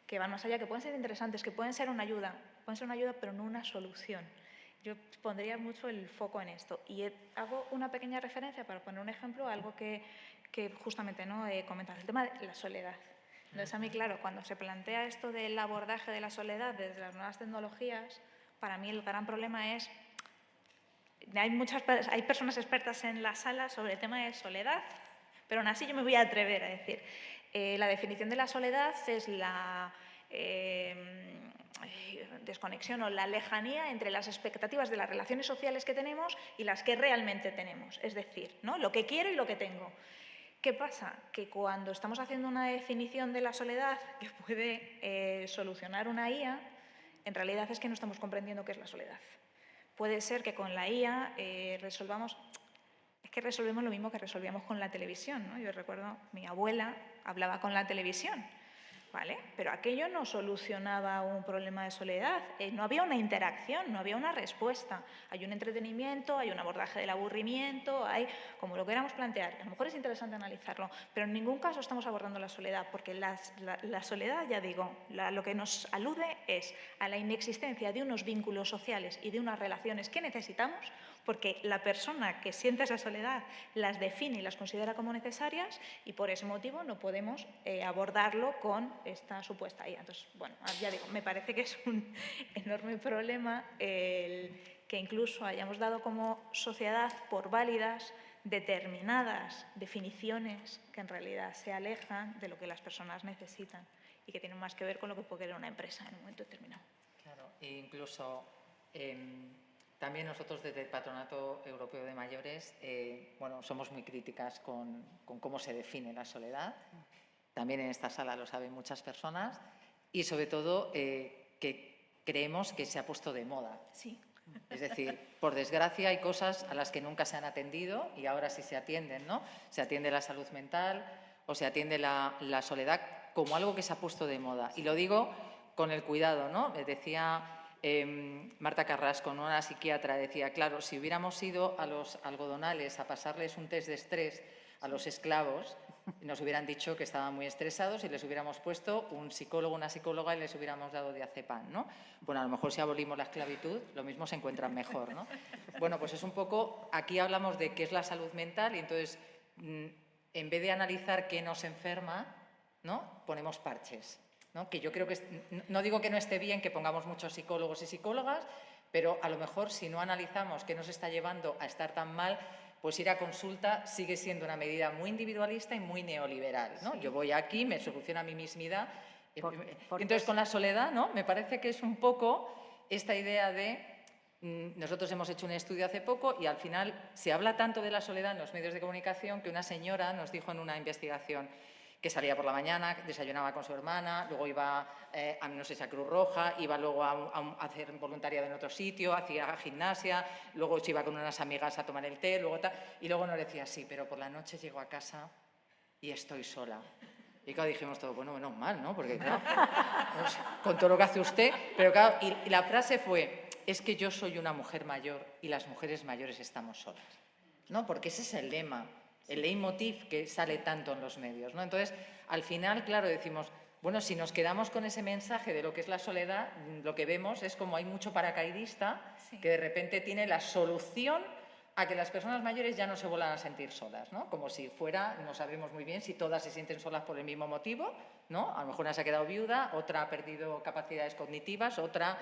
que van más allá, que pueden ser interesantes, que pueden ser una ayuda, pero no una solución. Yo pondría mucho el foco en esto. Y hago una pequeña referencia, para poner un ejemplo, a algo que justamente no he comentado, el tema de la soledad. Entonces, a mí, claro, cuando se plantea esto del abordaje de la soledad desde las nuevas tecnologías, para mí el gran problema es, hay personas expertas en la sala sobre el tema de soledad, pero aún así yo me voy a atrever a decir, la definición de la soledad es la desconexión o la lejanía entre las expectativas de las relaciones sociales que tenemos y las que realmente tenemos. Es decir, ¿no? Lo que quiero y lo que tengo. ¿Qué pasa? Que cuando estamos haciendo una definición de la soledad que puede solucionar una IA, en realidad es que no estamos comprendiendo qué es la soledad. Puede ser que con la IA resolvemos lo mismo que resolvíamos con la televisión, ¿no? Yo recuerdo, mi abuela hablaba con la televisión, ¿vale? Pero aquello no solucionaba un problema de soledad, no había una interacción, no había una respuesta. Hay un entretenimiento, hay un abordaje del aburrimiento, hay como lo queramos plantear. A lo mejor es interesante analizarlo, pero en ningún caso estamos abordando la soledad, porque la soledad, ya digo, lo que nos alude es a la inexistencia de unos vínculos sociales y de unas relaciones que necesitamos, porque la persona que siente esa soledad las define y las considera como necesarias y por ese motivo no podemos abordarlo con esta supuesta IA. Entonces, bueno, ya digo, me parece que es un enorme problema el que incluso hayamos dado como sociedad por válidas determinadas definiciones que en realidad se alejan de lo que las personas necesitan y que tienen más que ver con lo que puede querer una empresa en un momento determinado. Claro, e incluso también nosotros desde el Patronato Europeo de Mayores bueno, somos muy críticas con cómo se define la soledad. También en esta sala lo saben muchas personas y sobre todo que creemos que se ha puesto de moda. Sí. Es decir, por desgracia hay cosas a las que nunca se han atendido y ahora sí se atienden, ¿no? Se atiende la salud mental o se atiende la soledad como algo que se ha puesto de moda. Y lo digo con el cuidado, ¿no? Decía Marta Carrasco, ¿no? Una psiquiatra, decía, claro, si hubiéramos ido a los algodonales a pasarles un test de estrés a los esclavos, nos hubieran dicho que estaban muy estresados y les hubiéramos puesto un psicólogo, una psicóloga y les hubiéramos dado diazepam, ¿no? Bueno, a lo mejor si abolimos la esclavitud, lo mismo se encuentran mejor, ¿no? Bueno, pues es un poco, aquí hablamos de qué es la salud mental y entonces, en vez de analizar qué nos enferma, ¿no? Ponemos parches, ¿no? Que yo creo que, no digo que no esté bien que pongamos muchos psicólogos y psicólogas, pero a lo mejor si no analizamos qué nos está llevando a estar tan mal, pues ir a consulta sigue siendo una medida muy individualista y muy neoliberal, ¿no? Sí. Yo voy aquí, me soluciona mi mismidad. Entonces, con la soledad, ¿no? Me parece que es un poco esta idea de Nosotros hemos hecho un estudio hace poco y al final se habla tanto de la soledad en los medios de comunicación que una señora nos dijo en una investigación que salía por la mañana, desayunaba con su hermana, luego iba a, no sé si a Cruz Roja, iba luego a hacer voluntariado en otro sitio, hacía gimnasia, luego se iba con unas amigas a tomar el té, luego tal, y luego nos decía, sí, pero por la noche llego a casa y estoy sola. Y claro, dijimos todo, bueno, menos mal, ¿no? Porque claro, no sé, con todo lo que hace usted, pero claro, y la frase fue, es que yo soy una mujer mayor y las mujeres mayores estamos solas, ¿no? Porque ese es el lema, el leitmotiv que sale tanto en los medios, ¿no? Entonces, al final, claro, decimos, bueno, si nos quedamos con ese mensaje de lo que es la soledad, lo que vemos es como hay mucho paracaidista que de repente tiene la solución a que las personas mayores ya no se vuelvan a sentir solas, ¿no? Como si fuera, no sabemos muy bien si todas se sienten solas por el mismo motivo, ¿no? A lo mejor una se ha quedado viuda, otra ha perdido capacidades cognitivas, otra,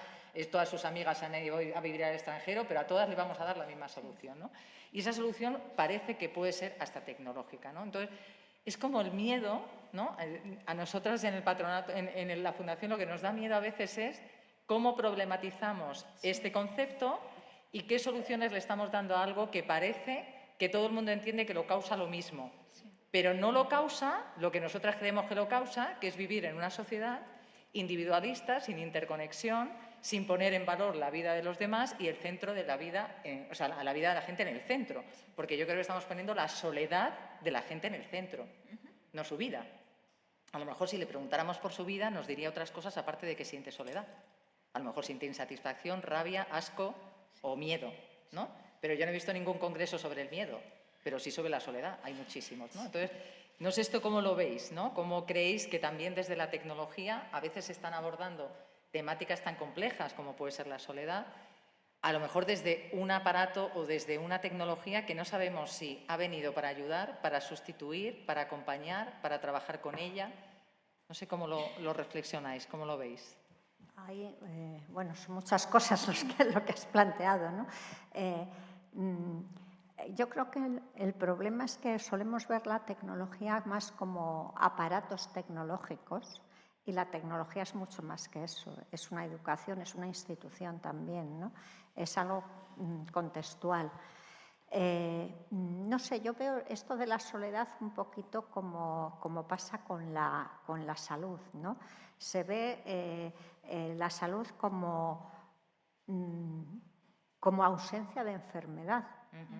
todas sus amigas han ido a vivir al extranjero, pero a todas le vamos a dar la misma solución, ¿no? Y esa solución parece que puede ser hasta tecnológica, ¿no? Entonces, es como el miedo, ¿no? A nosotras en el patronato, en la Fundación, lo que nos da miedo a veces es cómo problematizamos este concepto y qué soluciones le estamos dando a algo que parece que todo el mundo entiende que lo causa lo mismo, pero no lo causa lo que nosotras creemos que lo causa, que es vivir en una sociedad individualista, sin interconexión, sin poner en valor la vida de los demás y el centro de la vida, o sea, la vida de la gente en el centro, porque yo creo que estamos poniendo la soledad de la gente en el centro, no su vida. A lo mejor si le preguntáramos por su vida nos diría otras cosas aparte de que siente soledad. A lo mejor siente insatisfacción, rabia, asco o miedo, ¿no? Pero yo no he visto ningún congreso sobre el miedo, pero sí sobre la soledad, hay muchísimos, ¿no? Entonces, no sé esto cómo lo veis, ¿no? ¿Cómo creéis que también desde la tecnología a veces se están abordando temáticas tan complejas como puede ser la soledad, a lo mejor desde un aparato o desde una tecnología que no sabemos si ha venido para ayudar, para sustituir, para acompañar, para trabajar con ella? No sé cómo lo reflexionáis, cómo lo veis. Hay, bueno, son muchas cosas lo que has planteado, ¿no? Yo creo que el problema es que solemos ver la tecnología más como aparatos tecnológicos y la tecnología es mucho más que eso. Es una educación, es una institución también, ¿no? Es algo contextual. No sé, yo veo esto de la soledad un poquito como pasa con la salud, ¿no? Se ve la salud como ausencia de enfermedad,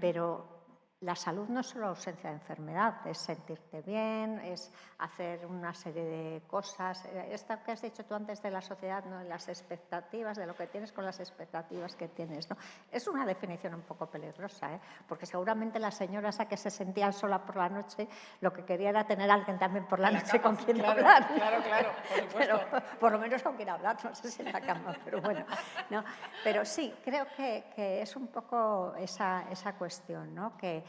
pero la salud no es solo ausencia de enfermedad, es sentirte bien, es hacer una serie de cosas. Esto que has dicho tú antes de la sociedad, ¿no? Las expectativas, de lo que tienes con las expectativas que tienes, ¿no? Es una definición un poco peligrosa, ¿eh? Porque seguramente la señora esa que se sentía sola por la noche, lo que quería era tener a alguien también por la noche con quien hablar. Claro, por supuesto. Pero por lo menos con quien hablar, no sé si en la cama, pero bueno. ¿No? Pero sí, creo que es un poco esa cuestión, ¿no? Que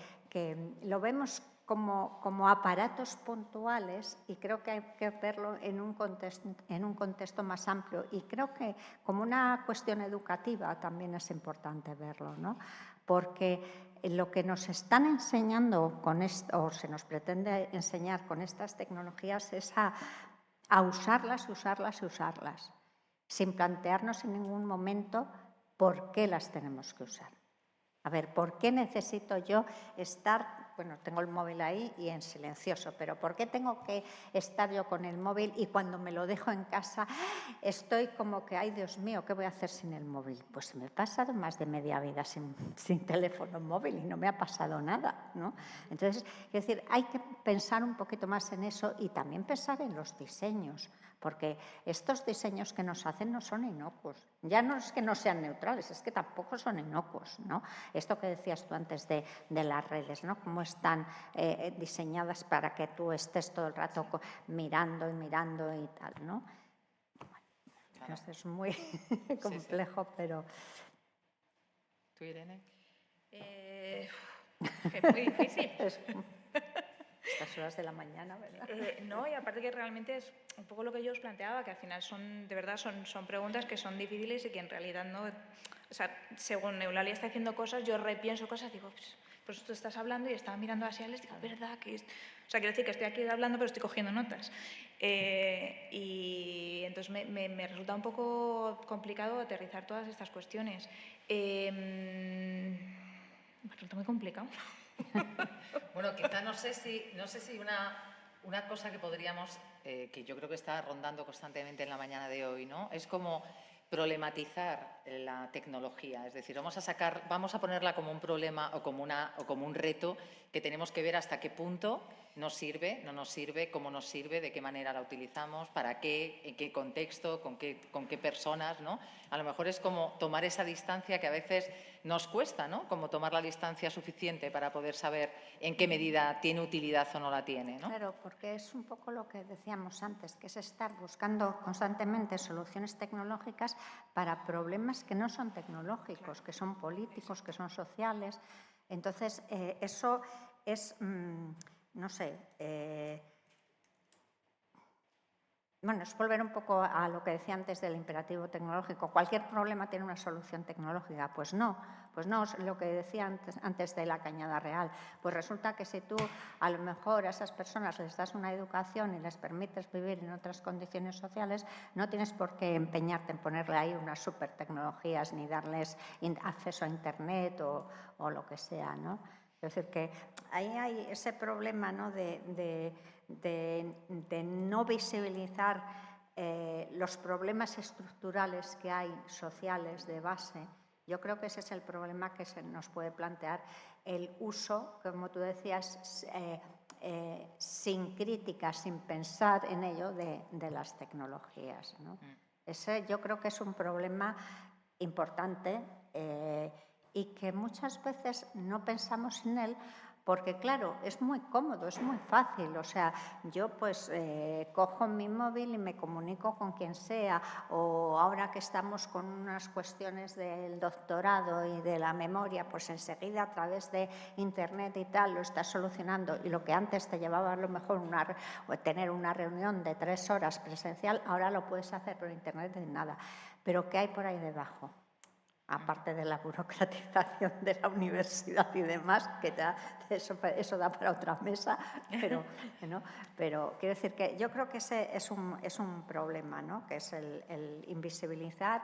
lo vemos como aparatos puntuales y creo que hay que verlo en un contexto más amplio. Y creo que como una cuestión educativa también es importante verlo, ¿no? Porque lo que nos están enseñando con esto, o se nos pretende enseñar con estas tecnologías, es a usarlas, sin plantearnos en ningún momento por qué las tenemos que usar. A ver, ¿por qué necesito yo estar, bueno, tengo el móvil ahí y en silencioso, pero ¿por qué tengo que estar yo con el móvil y cuando me lo dejo en casa estoy como que, ay Dios mío, ¿qué voy a hacer sin el móvil? Pues me he pasado más de media vida sin teléfono móvil y no me ha pasado nada, ¿no? Entonces, es decir, hay que pensar un poquito más en eso y también pensar en los diseños, porque estos diseños que nos hacen no son inocuos. Ya no es que no sean neutrales, es que tampoco son inocuos, ¿no? Esto que decías tú antes de las redes, ¿no? Cómo están diseñadas para que tú estés todo el rato mirando y tal, ¿no? Bueno, esto es muy complejo, sí. Pero... ¿Tú, Irene? Es muy difícil. Estas horas de la mañana, ¿verdad? No, y aparte que realmente es un poco lo que yo os planteaba, que al final son preguntas que son difíciles y que en realidad no... O sea, según Eulalia está haciendo cosas, yo repienso cosas y digo, Pues tú estás hablando y estaba mirando hacia él y digo, ¿verdad? Que o sea, quiero decir que estoy aquí hablando pero estoy cogiendo notas. Y entonces me resulta un poco complicado aterrizar todas estas cuestiones. Me resulta muy complicado. Bueno, quizá no sé si una cosa que podríamos, que yo creo que está rondando constantemente en la mañana de hoy, ¿no? Es como problematizar la tecnología, es decir, vamos a ponerla como un problema o como un reto que tenemos que ver hasta qué punto nos sirve, no nos sirve, cómo nos sirve, de qué manera la utilizamos, para qué, en qué contexto, con qué personas, ¿no? A lo mejor es como tomar esa distancia que a veces nos cuesta, ¿no? Como tomar la distancia suficiente para poder saber en qué medida tiene utilidad o no la tiene, ¿no? Claro, porque es un poco lo que decíamos antes, que es estar buscando constantemente soluciones tecnológicas para problemas que no son tecnológicos, que son políticos, que son sociales. Entonces, eso es, no sé, bueno, es volver un poco a lo que decía antes del imperativo tecnológico. ¿Cualquier problema tiene una solución tecnológica? Pues no es lo que decía antes de la Cañada Real. Pues resulta que si tú a lo mejor a esas personas les das una educación y les permites vivir en otras condiciones sociales, no tienes por qué empeñarte en ponerle ahí unas super tecnologías ni darles acceso a Internet o lo que sea, ¿no? Es decir, que ahí hay ese problema, ¿no? de no visibilizar los problemas estructurales que hay sociales de base. Yo creo que ese es el problema que se nos puede plantear, el uso, como tú decías, sin crítica, sin pensar en ello, de las tecnologías, ¿no? Ese yo creo que es un problema importante y que muchas veces no pensamos en él porque, claro, es muy cómodo, es muy fácil. O sea, yo pues cojo mi móvil y me comunico con quien sea, o ahora que estamos con unas cuestiones del doctorado y de la memoria, pues enseguida a través de Internet y tal lo estás solucionando, y lo que antes te llevaba a lo mejor tener una reunión de 3 horas presencial, ahora lo puedes hacer por Internet de nada. Pero ¿qué hay por ahí debajo? Aparte de la burocratización de la universidad y demás, que eso da para otra mesa, ¿no? Pero quiero decir que yo creo que ese es un problema, ¿no? Que es el invisibilizar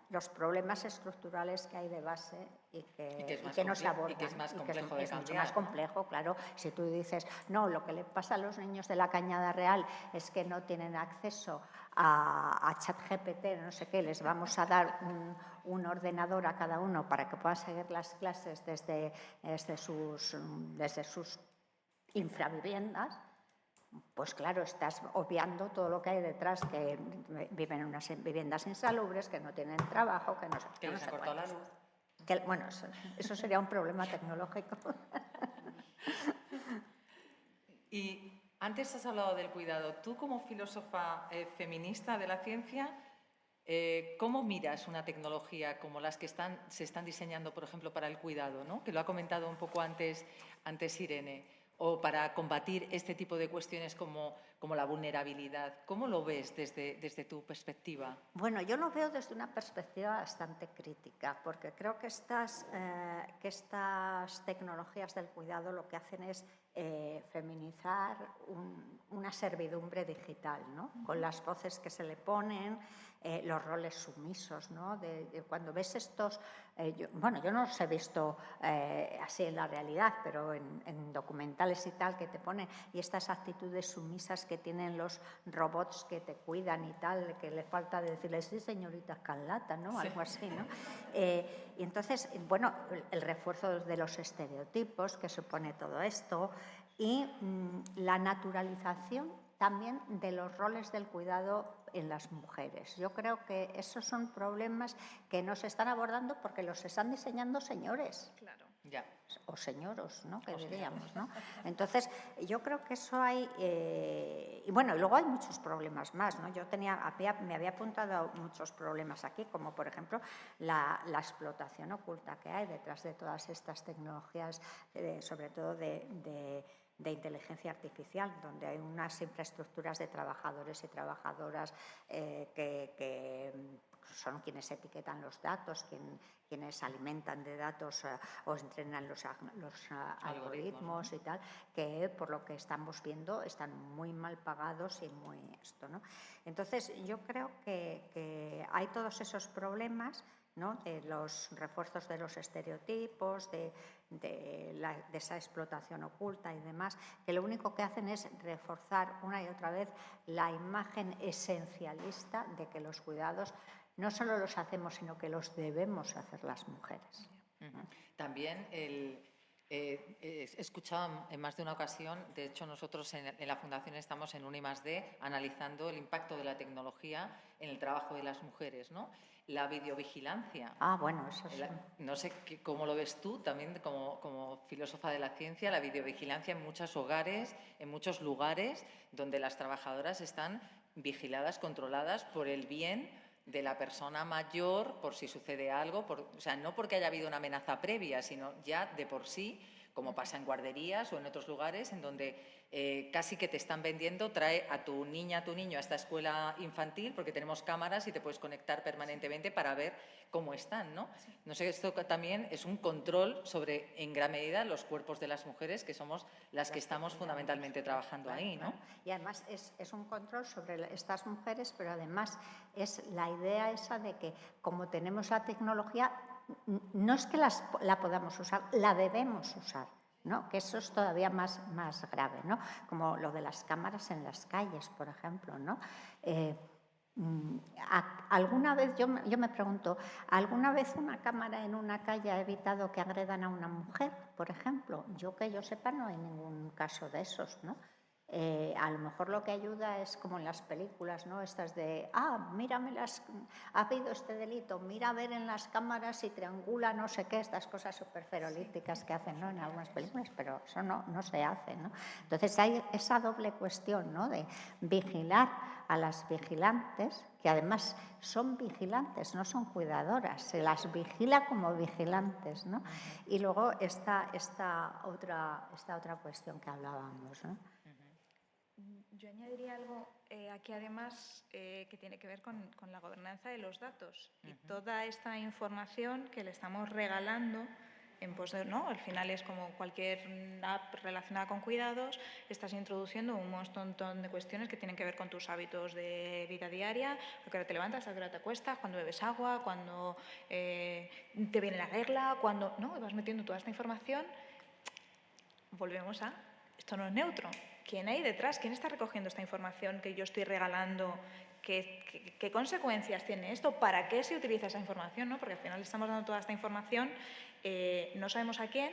los problemas estructurales que hay de base y que no se abordan. Y que es más complejo de es mucho cambiar, más complejo, claro. Si tú dices, no, lo que le pasa a los niños de la Cañada Real es que no tienen acceso a ChatGPT, no sé qué, les vamos a dar un ordenador a cada uno para que puedan seguir las clases desde sus infraviviendas, pues claro, estás obviando todo lo que hay detrás, que viven en unas viviendas insalubres, que no tienen trabajo, que no sé que les ha cortado la luz. Bueno, eso sería un problema tecnológico. Y antes has hablado del cuidado. Tú, como filósofa feminista de la ciencia, ¿cómo miras una tecnología como las que se están diseñando, por ejemplo, para el cuidado, ¿no? Que lo ha comentado un poco antes Irene, o para combatir este tipo de cuestiones como la vulnerabilidad? ¿Cómo lo ves desde tu perspectiva? Bueno, yo lo veo desde una perspectiva bastante crítica, porque creo que estas tecnologías del cuidado lo que hacen es feminizar una servidumbre digital, ¿no? Con las voces que se le ponen, los roles sumisos, ¿no? Cuando ves estos, yo no los he visto así en la realidad, pero en documentales y tal que te ponen, y estas actitudes sumisas que tienen los robots que te cuidan y tal, que le falta decirles, sí, señorita Escarlata, ¿no? Sí. Algo así, ¿no? Y entonces, bueno, el refuerzo de los estereotipos que supone todo esto y la naturalización también de los roles del cuidado en las mujeres. Yo creo que esos son problemas que no se están abordando porque los están diseñando señores. Claro. Ya. O señoros, ¿no? Que diríamos, ¿no? Entonces, yo creo que eso hay... y bueno, y luego hay muchos problemas más, ¿no? Yo me había apuntado muchos problemas aquí, como por ejemplo la explotación oculta que hay detrás de todas estas tecnologías, sobre todo de inteligencia artificial, donde hay unas infraestructuras de trabajadores y trabajadoras que son quienes etiquetan los datos, quienes alimentan de datos o entrenan los algoritmos y tal, que por lo que estamos viendo están muy mal pagados y muy esto, ¿no? Entonces, yo creo que hay todos esos problemas, ¿no? De los refuerzos de los estereotipos, de esa explotación oculta y demás, que lo único que hacen es reforzar una y otra vez la imagen esencialista de que los cuidados no solo los hacemos, sino que los debemos hacer las mujeres. También he escuchado en más de una ocasión, de hecho nosotros en la Fundación estamos en un I+D analizando el impacto de la tecnología en el trabajo de las mujeres, ¿no? La videovigilancia. Bueno, eso sí. No sé cómo lo ves tú, también como filósofa de la ciencia, la videovigilancia en muchos hogares, en muchos lugares donde las trabajadoras están vigiladas, controladas por el bien de la persona mayor, por si sucede algo, o sea, no porque haya habido una amenaza previa, sino ya de por sí, como pasa en guarderías o en otros lugares en donde casi que te están vendiendo, trae a tu niña, a tu niño a esta escuela infantil porque tenemos cámaras y te puedes conectar permanentemente para ver cómo están, ¿no? Sí. No sé, esto también es un control sobre, en gran medida, los cuerpos de las mujeres, que somos las que estamos fundamentalmente trabajando ahí, ¿no? Y además es un control sobre estas mujeres, pero además es la idea esa de que como tenemos la tecnología, no es que la podamos usar, la debemos usar, ¿no? Que eso es todavía más grave, ¿no? Como lo de las cámaras en las calles, por ejemplo, ¿no? ¿Alguna vez, yo me pregunto, ¿alguna vez una cámara en una calle ha evitado que agredan a una mujer, por ejemplo? Que yo sepa, no hay ningún caso de esos, ¿no? A lo mejor lo que ayuda es como en las películas, ¿no? Estas de, mírame ha habido este delito, mira a ver en las cámaras y triangula no sé qué, estas cosas súper ferolíticas que hacen, ¿no? En algunas películas, pero eso no se hace, ¿no? Entonces hay esa doble cuestión, ¿no? De vigilar a las vigilantes, que además son vigilantes, no son cuidadoras, se las vigila como vigilantes, ¿no? Y luego esta otra cuestión que hablábamos, ¿no? Yo añadiría algo aquí además que tiene que ver con la gobernanza de los datos y toda esta información que le estamos regalando en pos de, ¿no? Al final es como cualquier app relacionada con cuidados, estás introduciendo un montón de cuestiones que tienen que ver con tus hábitos de vida diaria, a qué hora te levantas, a qué hora te acuestas, cuando bebes agua, cuando te viene la regla, cuando, ¿no? Y vas metiendo toda esta información. Volvemos a, esto no es neutro. ¿Quién hay detrás? ¿Quién está recogiendo esta información que yo estoy regalando? ¿Qué consecuencias tiene esto? ¿Para qué se utiliza esa información? ¿No? Porque al final estamos dando toda esta información, no sabemos a quién,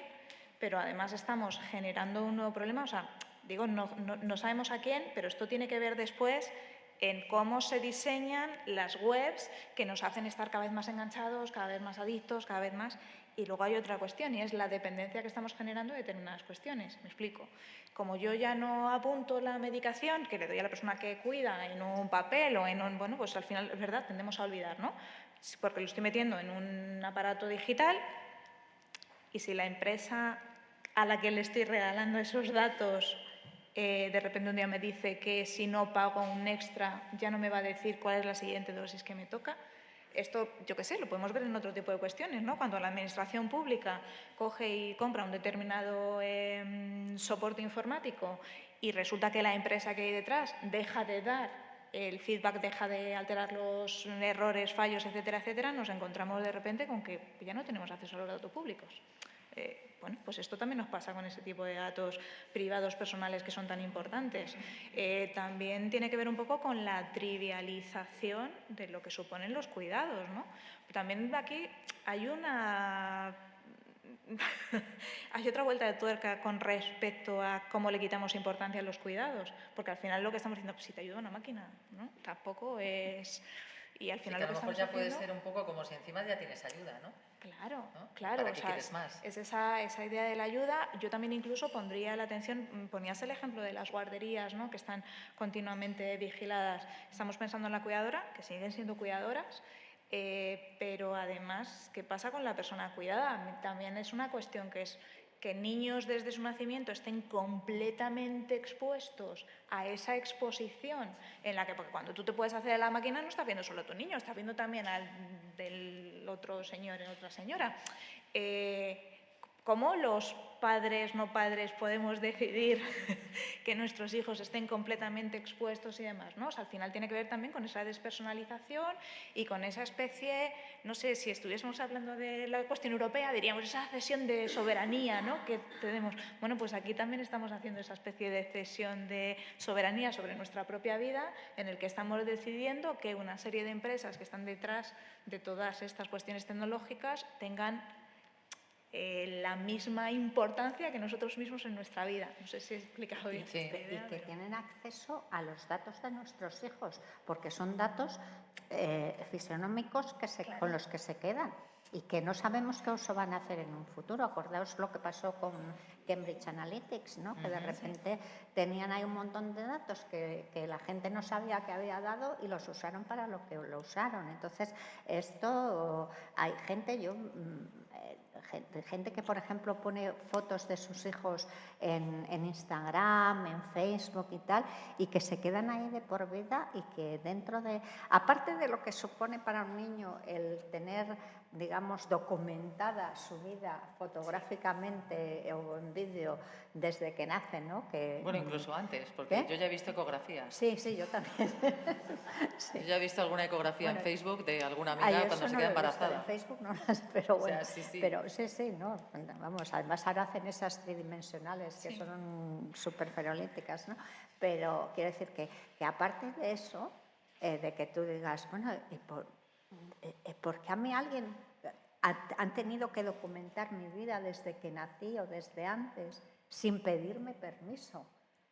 pero además estamos generando un nuevo problema. O sea, digo, no sabemos a quién, pero esto tiene que ver después en cómo se diseñan las webs que nos hacen estar cada vez más enganchados, cada vez más adictos, cada vez más. Y luego hay otra cuestión y es la dependencia que estamos generando de determinadas cuestiones. Me explico. Como yo ya no apunto la medicación que le doy a la persona que cuida en un papel o en un... Bueno, pues al final, es verdad, tendemos a olvidar, ¿no? Porque lo estoy metiendo en un aparato digital y si la empresa a la que le estoy regalando esos datos de repente un día me dice que si no pago un extra ya no me va a decir cuál es la siguiente dosis que me toca. Esto, yo qué sé, lo podemos ver en otro tipo de cuestiones, ¿no? Cuando la administración pública coge y compra un determinado soporte informático y resulta que la empresa que hay detrás deja de dar el feedback, deja de alterar los errores, fallos, etcétera, etcétera, nos encontramos de repente con que ya no tenemos acceso a los datos públicos. Bueno, pues esto también nos pasa con ese tipo de datos privados personales que son tan importantes. También tiene que ver un poco con la trivialización de lo que suponen los cuidados, ¿no? También aquí hay hay otra vuelta de tuerca con respecto a cómo le quitamos importancia a los cuidados, porque al final lo que estamos diciendo, pues si te ayuda una máquina, ¿no? Tampoco es... Y al final sí, que a lo mejor ya puede haciendo... ser un poco como si encima ya tienes ayuda, ¿no? Claro, ¿no? claro. ¿Para qué quieres más? Es esa idea de la ayuda. Yo también incluso pondría la atención, ponías el ejemplo de las guarderías, ¿no? Que están continuamente vigiladas. Estamos pensando en la cuidadora, que siguen siendo cuidadoras, pero además, ¿qué pasa con la persona cuidada? También es una cuestión que es que niños desde su nacimiento estén completamente expuestos a esa exposición en la que, porque cuando tú te puedes hacer a la máquina no estás viendo solo a tu niño, estás viendo también al del otro señor y otra señora. ¿Cómo los padres, no padres, podemos decidir que nuestros hijos estén completamente expuestos y demás, ¿no? O sea, al final tiene que ver también con esa despersonalización y con esa especie, no sé, si estuviésemos hablando de la cuestión europea, diríamos esa cesión de soberanía, ¿no?, que tenemos. Bueno, pues aquí también estamos haciendo esa especie de cesión de soberanía sobre nuestra propia vida, en el que estamos decidiendo que una serie de empresas que están detrás de todas estas cuestiones tecnológicas tengan la misma importancia que nosotros mismos en nuestra vida. No sé si he explicado bien Sí. esta idea. Y que tienen acceso a los datos de nuestros hijos, porque son datos fisionómicos con los que se quedan y que no sabemos qué uso van a hacer en un futuro. Acordaos lo que pasó con Cambridge Analytics, ¿no? Que de repente tenían ahí un montón de datos que la gente no sabía que había dado y los usaron para lo que lo usaron. Entonces, esto hay gente, gente que, por ejemplo, pone fotos de sus hijos en Instagram, en Facebook y tal, y que se quedan ahí de por vida y que dentro de... Aparte de lo que supone para un niño el tener, digamos, documentada su vida fotográficamente o en vídeo desde que nace, ¿no? Que, Bueno, incluso antes, porque yo ya he visto ecografías. Sí, yo también. Sí. Yo ya he visto alguna ecografía en Facebook de alguna amiga Ay, cuando eso se no queda lo he visto embarazada. en Facebook, no las, pero bueno. O sea, sí. Pero sí, no. Vamos, además ahora hacen esas tridimensionales que son súper ferolíticas, ¿no? Pero quiero decir que aparte de eso, de que tú digas, bueno, ¿por qué a mí alguien han tenido que documentar mi vida desde que nací o desde antes sin pedirme permiso?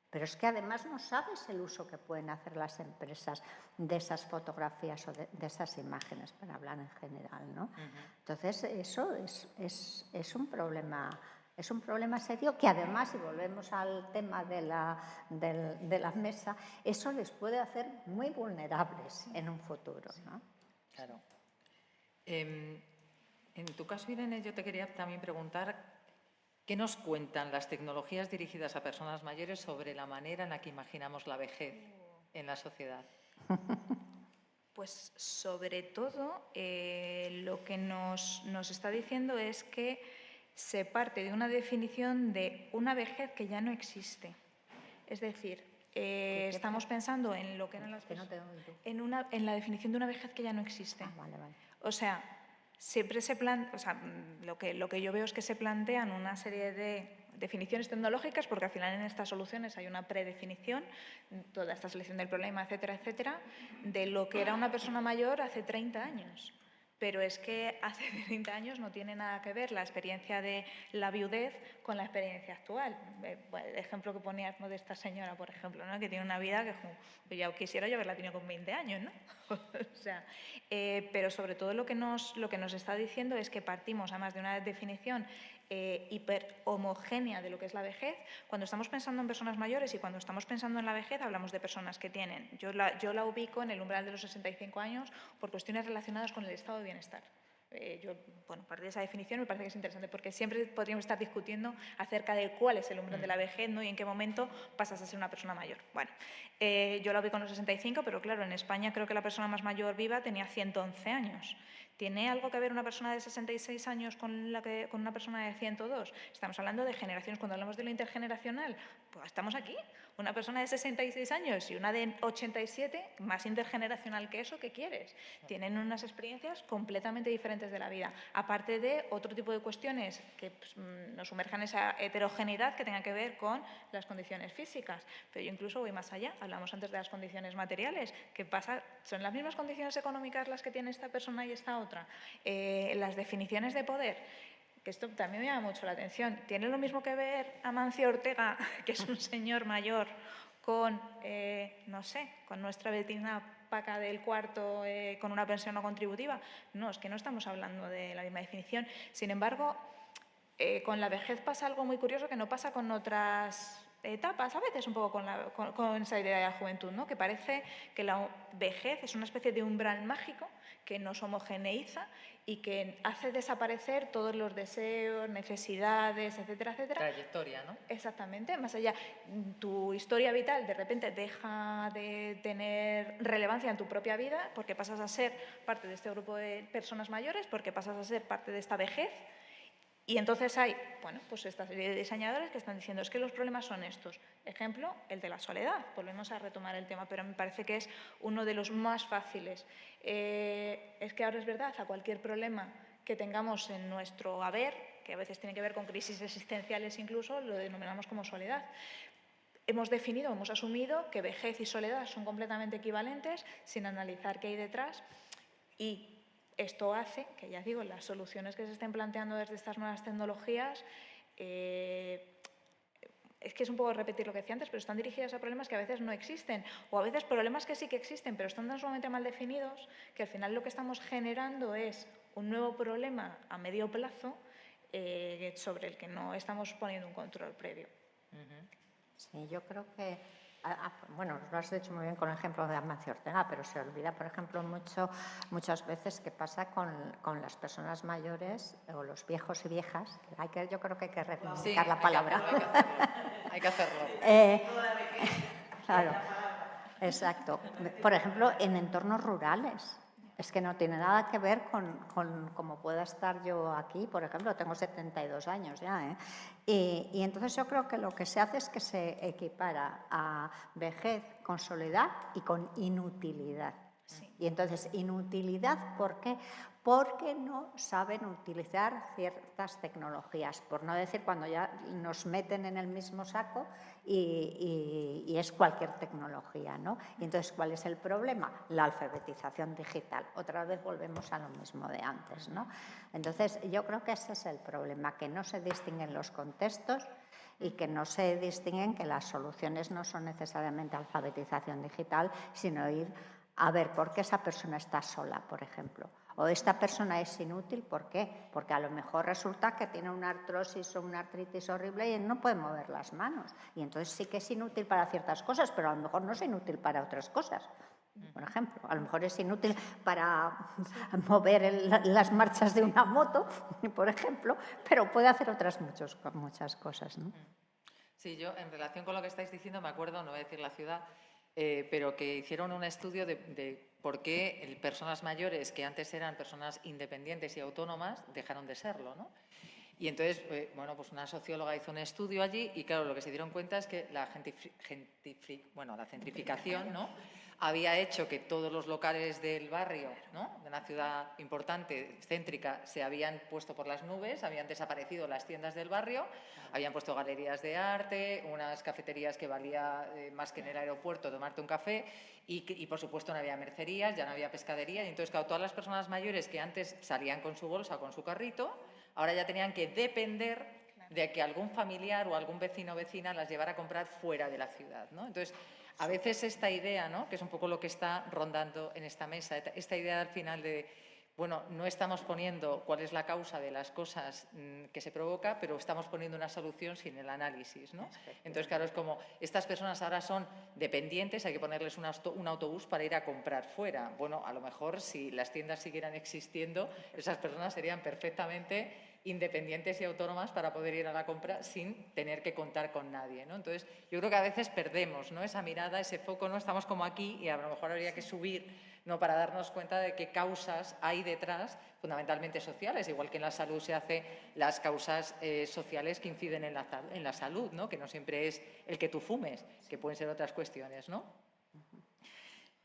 Pero es que además no sabes el uso que pueden hacer las empresas de esas fotografías o de esas imágenes, para hablar en general, ¿no? Entonces, eso es un problema. Es un problema serio que además, si volvemos al tema de la mesa, eso les puede hacer muy vulnerables en un futuro, ¿no? Claro. En tu caso, Irene, yo te quería también preguntar ¿qué nos cuentan las tecnologías dirigidas a personas mayores sobre la manera en la que imaginamos la vejez en la sociedad? Pues sobre todo lo que nos está diciendo es que se parte de una definición de una vejez que ya no existe. Es decir, estamos pensando en lo que eran las personas, en la definición de una vejez que ya no existe. Vale. O sea, siempre lo que yo veo es que se plantean una serie de definiciones tecnológicas, porque al final en estas soluciones hay una predefinición, toda esta selección del problema, etcétera, etcétera, de lo que era una persona mayor hace 30 años. Pero es que hace 30 años no tiene nada que ver la experiencia de la viudez con la experiencia actual. El ejemplo que ponías, ¿no?, de esta señora, por ejemplo, ¿no?, que tiene una vida que ya quisiera yo haberla tenido con 20 años, ¿no? O sea, pero sobre todo lo que nos está diciendo es que partimos además de una definición hiper homogénea de lo que es la vejez. Cuando estamos pensando en personas mayores y cuando estamos pensando en la vejez, hablamos de personas que tienen, yo la ubico en el umbral de los 65 años por cuestiones relacionadas con el estado de bienestar. Parte de esa definición me parece que es interesante porque siempre podríamos estar discutiendo acerca de cuál es el umbral de la vejez, ¿no?, y en qué momento pasas a ser una persona mayor. Bueno, yo la ubico en los 65, pero claro, en España creo que la persona más mayor viva tenía 111 años. ¿Tiene algo que ver una persona de 66 años con una persona de 102? Estamos hablando de generaciones. Cuando hablamos de lo intergeneracional, pues estamos aquí. Una persona de 66 años y una de 87, más intergeneracional que eso, ¿qué quieres? Tienen unas experiencias completamente diferentes de la vida. Aparte de otro tipo de cuestiones que nos sumerjan en esa heterogeneidad que tenga que ver con las condiciones físicas. Pero yo incluso voy más allá. Hablamos antes de las condiciones materiales. ¿Qué pasa? ¿Son las mismas condiciones económicas las que tiene esta persona y esta otra? Las definiciones de poder, que esto también me llama mucho la atención. ¿Tiene lo mismo que ver Amancio Ortega, que es un señor mayor, con, no sé, con nuestra vecina Paca del Cuarto con una pensión no contributiva? No, es que no estamos hablando de la misma definición. Sin embargo, con la vejez pasa algo muy curioso que no pasa con otras etapas, a veces un poco con esa idea de la juventud, ¿no? Que parece que la vejez es una especie de umbral mágico que nos homogeneiza y que hace desaparecer todos los deseos, necesidades, etcétera, etcétera. Trayectoria, ¿no? Exactamente, más allá, tu historia vital de repente deja de tener relevancia en tu propia vida porque pasas a ser parte de este grupo de personas mayores, porque pasas a ser parte de esta vejez. Y entonces hay, bueno, pues esta serie de diseñadores que están diciendo es que los problemas son estos. Ejemplo, el de la soledad. Volvemos a retomar el tema, pero me parece que es uno de los más fáciles. Es que ahora es verdad, a cualquier problema que tengamos en nuestro haber, que a veces tiene que ver con crisis existenciales incluso, lo denominamos como soledad. Hemos definido, hemos asumido que vejez y soledad son completamente equivalentes sin analizar qué hay detrás y esto hace que, ya digo, las soluciones que se estén planteando desde estas nuevas tecnologías, es que es un poco repetir lo que decía antes, pero están dirigidas a problemas que a veces no existen, o a veces problemas que sí que existen, pero están tan sumamente mal definidos que al final lo que estamos generando es un nuevo problema a medio plazo sobre el que no estamos poniendo un control previo. Sí, yo creo que, bueno, lo has dicho muy bien con el ejemplo de Amancio Ortega, pero se olvida, por ejemplo, muchas veces qué pasa con las personas mayores o los viejos y viejas. Yo creo que hay que reivindicar la palabra. Hay que hacerlo. Claro, exacto. Por ejemplo, en entornos rurales. Es que no tiene nada que ver con cómo pueda estar yo aquí, por ejemplo, tengo 72 años ya, ¿eh? Y entonces yo creo que lo que se hace es que se equipara a vejez con soledad y con inutilidad. Sí. Y entonces, inutilidad, ¿por qué? Porque no saben utilizar ciertas tecnologías, por no decir cuando ya nos meten en el mismo saco y es cualquier tecnología, ¿no? Y entonces, ¿cuál es el problema? La alfabetización digital. Otra vez volvemos a lo mismo de antes, ¿no? Entonces, yo creo que ese es el problema, que no se distinguen los contextos y que no se distinguen que las soluciones no son necesariamente alfabetización digital, sino ir a ver por qué esa persona está sola, por ejemplo. O esta persona es inútil, ¿por qué? Porque a lo mejor resulta que tiene una artrosis o una artritis horrible y no puede mover las manos. Y entonces sí que es inútil para ciertas cosas, pero a lo mejor no es inútil para otras cosas. Por ejemplo, a lo mejor es inútil para mover las marchas de una moto, por ejemplo, pero puede hacer otras muchas cosas, ¿no? Sí, yo en relación con lo que estáis diciendo me acuerdo, no voy a decir la ciudad, pero que hicieron un estudio de por qué personas mayores que antes eran personas independientes y autónomas dejaron de serlo, ¿no? Y entonces, bueno, pues una socióloga hizo un estudio allí y claro, lo que se dieron cuenta es que la gentrificación, ¿no?, había hecho que todos los locales del barrio, ¿no?, de una ciudad importante, céntrica, se habían puesto por las nubes, habían desaparecido las tiendas del barrio, habían puesto galerías de arte, unas cafeterías que valía más que en el aeropuerto tomarte un café y por supuesto no había mercerías, ya no había pescadería y entonces, claro, todas las personas mayores que antes salían con su bolsa o con su carrito, ahora ya tenían que depender de que algún familiar o algún vecino o vecina las llevara a comprar fuera de la ciudad, ¿no? Entonces, a veces esta idea, ¿no?, que es un poco lo que está rondando en esta mesa, esta idea al final de, bueno, no estamos poniendo cuál es la causa de las cosas que se provoca, pero estamos poniendo una solución sin el análisis, ¿no? Entonces, claro, es como, estas personas ahora son dependientes, hay que ponerles un autobús para ir a comprar fuera. Bueno, a lo mejor si las tiendas siguieran existiendo, esas personas serían perfectamente independientes y autónomas para poder ir a la compra sin tener que contar con nadie, ¿no? Entonces, yo creo que a veces perdemos, ¿no?, esa mirada, ese foco, ¿no? Estamos como aquí y a lo mejor habría que subir, ¿no?, para darnos cuenta de qué causas hay detrás, fundamentalmente sociales, igual que en la salud se hace las causas sociales que inciden en la salud, ¿no?, que no siempre es el que tú fumes, que pueden ser otras cuestiones, ¿no?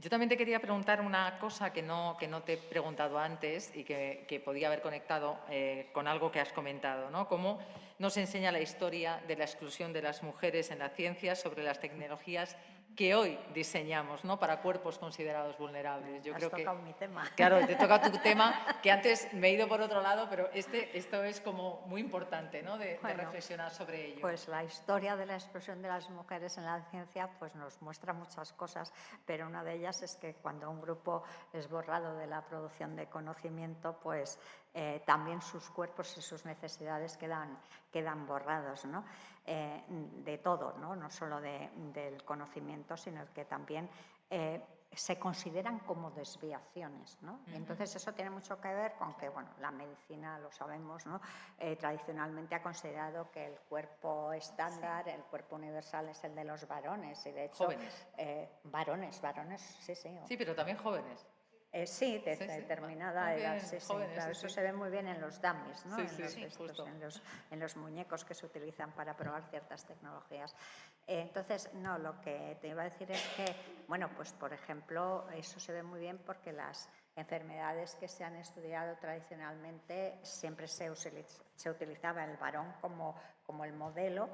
Yo también te quería preguntar una cosa que no te he preguntado antes y que podía haber conectado con algo que has comentado, ¿no? ¿Cómo nos enseña la historia de la exclusión de las mujeres en la ciencia sobre las tecnologías que hoy diseñamos, ¿no?, para cuerpos considerados vulnerables. Yo creo que tocado mi tema. Claro, te toca tu tema, que antes me he ido por otro lado, pero esto es como muy importante, ¿no?, de reflexionar sobre ello. Pues la historia de la expresión de las mujeres en la ciencia pues nos muestra muchas cosas, pero una de ellas es que cuando un grupo es borrado de la producción de conocimiento, pues también sus cuerpos y sus necesidades quedan borrados, ¿no? De todo, ¿no? No solo del conocimiento, sino que también se consideran como desviaciones, ¿no? Y entonces eso tiene mucho que ver con que, bueno, la medicina, lo sabemos, ¿no? Tradicionalmente ha considerado que el cuerpo estándar, el cuerpo universal es el de los varones y de hecho… Jóvenes. Varones, sí. Sí, pero también jóvenes. Sí, de determinada edad, sí, jóvenes, claro, eso se ve muy bien en los dummies, ¿no? Justo. En los muñecos que se utilizan para probar ciertas tecnologías. Entonces, no, lo que te iba a decir es que, bueno, pues por ejemplo, eso se ve muy bien porque las enfermedades que se han estudiado tradicionalmente siempre se utilizaba el varón como el modelo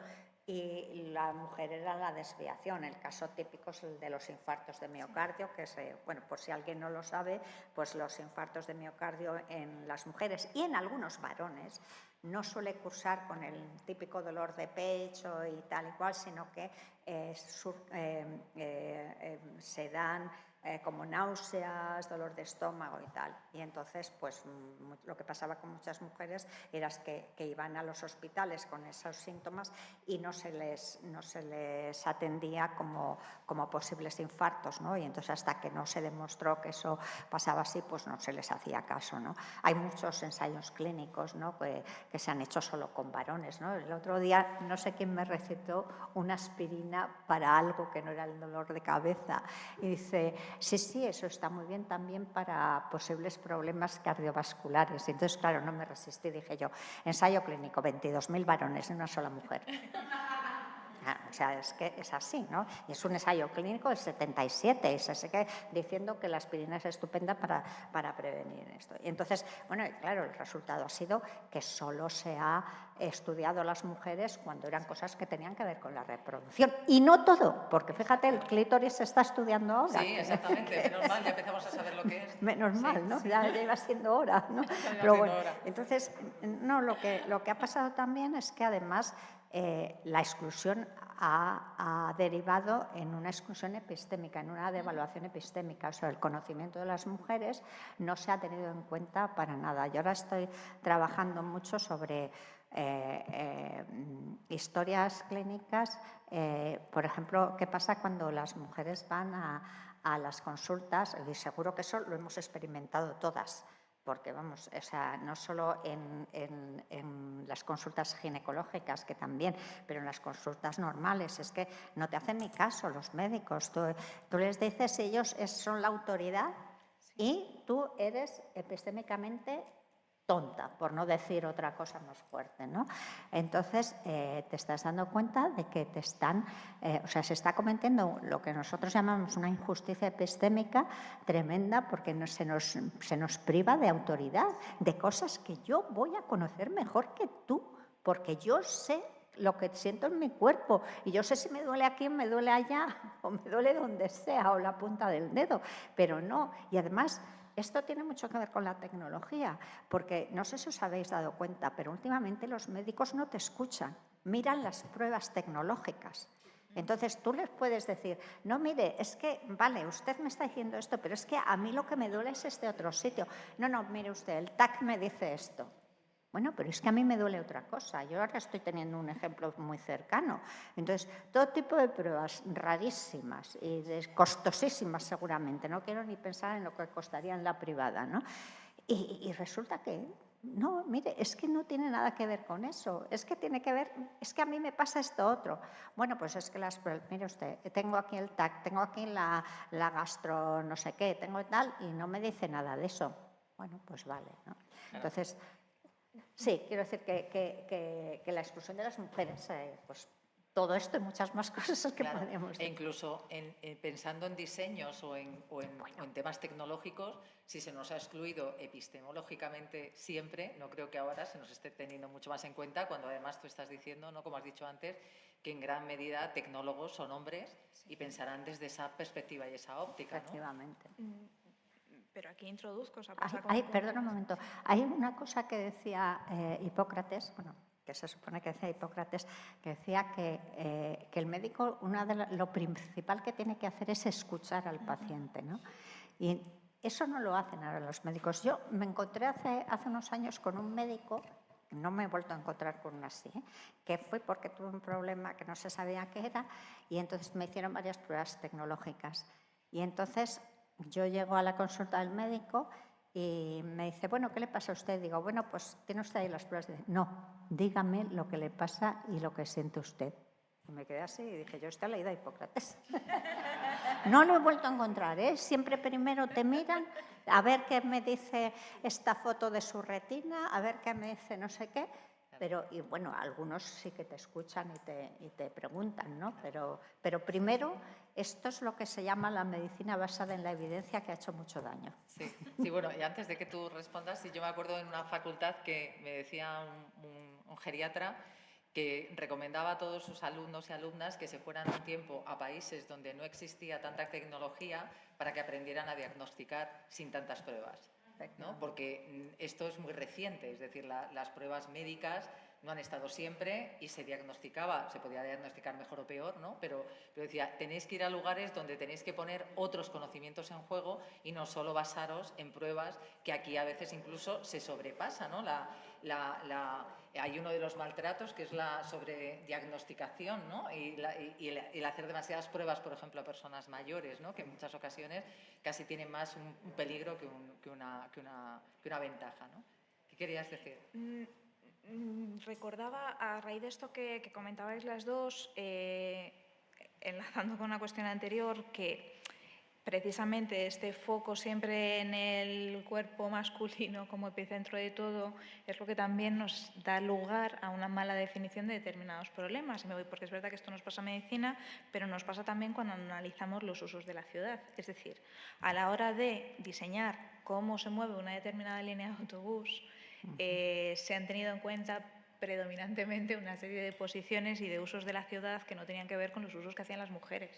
y la mujer era la desviación. El caso típico es el de los infartos de miocardio, que es, bueno, por si alguien no lo sabe, pues los infartos de miocardio en las mujeres y en algunos varones no suele cursar con el típico dolor de pecho y tal y cual, sino que se dan como náuseas, dolor de estómago y tal. Y entonces, pues lo que pasaba con muchas mujeres era que iban a los hospitales con esos síntomas y no se les atendía como posibles infartos, ¿no? Y entonces hasta que no se demostró que eso pasaba así, pues no se les hacía caso, ¿no? Hay muchos ensayos clínicos, ¿no?, que se han hecho solo con varones, ¿no? El otro día no sé quién me recetó una aspirina para algo que no era el dolor de cabeza y dice, sí, eso está muy bien también para posibles problemas cardiovasculares. Y entonces, claro, no me resistí, dije yo, ensayo clínico, 22.000 varones en una sola mujer. O sea, es que es así, ¿no? Y es un ensayo clínico del 77 y se sigue diciendo que la aspirina es estupenda para prevenir esto. Y entonces, bueno, claro, el resultado ha sido que solo se ha estudiado a las mujeres cuando eran cosas que tenían que ver con la reproducción. Y no todo, porque fíjate, el clítoris se está estudiando ahora. Sí, exactamente, menos mal, ya empezamos a saber lo que es. Menos mal, ¿no? Ya iba siendo hora, ¿no? Pero bueno, entonces, no, lo que ha pasado también es que además la exclusión ha derivado en una exclusión epistémica, en una devaluación epistémica. O sea, el conocimiento de las mujeres no se ha tenido en cuenta para nada. Yo ahora estoy trabajando mucho sobre historias clínicas. Por ejemplo, ¿qué pasa cuando las mujeres van a las consultas? Y seguro que eso lo hemos experimentado todas. Porque, vamos, o sea, no solo en las consultas ginecológicas, que también, pero en las consultas normales, es que no te hacen ni caso los médicos. Tú les dices, ellos son la autoridad y tú eres epistémicamente tonta, por no decir otra cosa más fuerte, ¿no? Entonces, te estás dando cuenta de que se está cometiendo lo que nosotros llamamos una injusticia epistémica tremenda, porque se nos priva de autoridad, de cosas que yo voy a conocer mejor que tú, porque yo sé lo que siento en mi cuerpo y yo sé si me duele aquí, me duele allá o me duele donde sea o la punta del dedo, pero no. Y además, esto tiene mucho que ver con la tecnología, porque no sé si os habéis dado cuenta, pero últimamente los médicos no te escuchan, miran las pruebas tecnológicas. Entonces tú les puedes decir, no, mire, es que, vale, usted me está diciendo esto, pero es que a mí lo que me duele es este otro sitio. No, mire usted, el TAC me dice esto. Bueno, pero es que a mí me duele otra cosa. Yo ahora estoy teniendo un ejemplo muy cercano. Entonces, todo tipo de pruebas rarísimas y costosísimas seguramente. No quiero ni pensar en lo que costaría en la privada, ¿no? Y resulta que, no, mire, es que no tiene nada que ver con eso. Es que tiene que ver, es que a mí me pasa esto otro. Bueno, pues es que mire usted, tengo aquí el TAC, tengo aquí la gastro no sé qué, tengo tal, y no me dice nada de eso. Bueno, pues vale, ¿no? Entonces, sí, quiero decir que la exclusión de las mujeres, pues todo esto y muchas más cosas que Claro, podemos e incluso pensando en diseños o en temas tecnológicos, si se nos ha excluido epistemológicamente siempre, no creo que ahora se nos esté teniendo mucho más en cuenta, cuando además tú estás diciendo, ¿no?, como has dicho antes, que en gran medida tecnólogos son hombres y pensarán desde esa perspectiva y esa óptica, ¿no? Efectivamente. Pero aquí introduzco, o sea, Perdona un momento. Hay una cosa que decía Hipócrates, bueno, que se supone que decía Hipócrates, que decía que el médico, lo principal que tiene que hacer es escuchar al paciente, ¿no? Y eso no lo hacen ahora los médicos. Yo me encontré hace unos años con un médico, no me he vuelto a encontrar con uno así, que fue porque tuve un problema que no se sabía qué era y entonces me hicieron varias pruebas tecnológicas. Y entonces yo llego a la consulta del médico y me dice, bueno, ¿qué le pasa a usted? Digo, bueno, pues tiene usted ahí las pruebas. Dice, no, dígame lo que le pasa y lo que siente usted. Y me quedé así y dije, yo usted ha leído a Hipócrates. No lo he vuelto a encontrar, ¿eh? Siempre primero te miran a ver qué me dice esta foto de su retina, a ver qué me dice no sé qué. Pero, y bueno, algunos sí que te escuchan y te preguntan, ¿no? Pero primero, esto es lo que se llama la medicina basada en la evidencia, que ha hecho mucho daño. Sí, sí, bueno, y antes de que tú respondas, sí, yo me acuerdo en una facultad que me decía un geriatra que recomendaba a todos sus alumnos y alumnas que se fueran un tiempo a países donde no existía tanta tecnología para que aprendieran a diagnosticar sin tantas pruebas, ¿no? Porque esto es muy reciente, es decir, las pruebas médicas no han estado siempre y se diagnosticaba, se podía diagnosticar mejor o peor, ¿no? Pero decía, tenéis que ir a lugares donde tenéis que poner otros conocimientos en juego y no solo basaros en pruebas que aquí a veces incluso se sobrepasa, ¿no? Hay uno de los maltratos que es la sobrediagnosticación, ¿no? Y el hacer demasiadas pruebas, por ejemplo, a personas mayores, ¿no? Que en muchas ocasiones casi tienen más un peligro que una ventaja, ¿no? ¿Qué querías decir? Recordaba, a raíz de esto que comentabais las dos, enlazando con una cuestión anterior, que precisamente este foco siempre en el cuerpo masculino como epicentro de todo es lo que también nos da lugar a una mala definición de determinados problemas. Y me voy porque es verdad que esto nos pasa en medicina, pero nos pasa también cuando analizamos los usos de la ciudad. Es decir, a la hora de diseñar cómo se mueve una determinada línea de autobús, se han tenido en cuenta predominantemente una serie de posiciones y de usos de la ciudad que no tenían que ver con los usos que hacían las mujeres.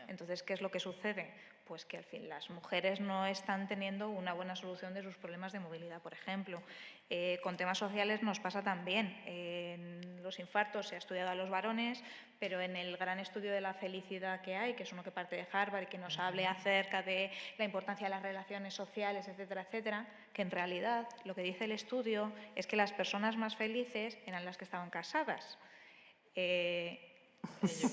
Entonces, ¿qué es lo que sucede? Pues que al fin las mujeres no están teniendo una buena solución de sus problemas de movilidad, por ejemplo. Con temas sociales nos pasa también. En los infartos se ha estudiado a los varones, pero en el gran estudio de la felicidad que hay, que es uno que parte de Harvard y que nos hable acerca de la importancia de las relaciones sociales, etcétera, etcétera, que en realidad lo que dice el estudio es que las personas más felices eran las que estaban casadas.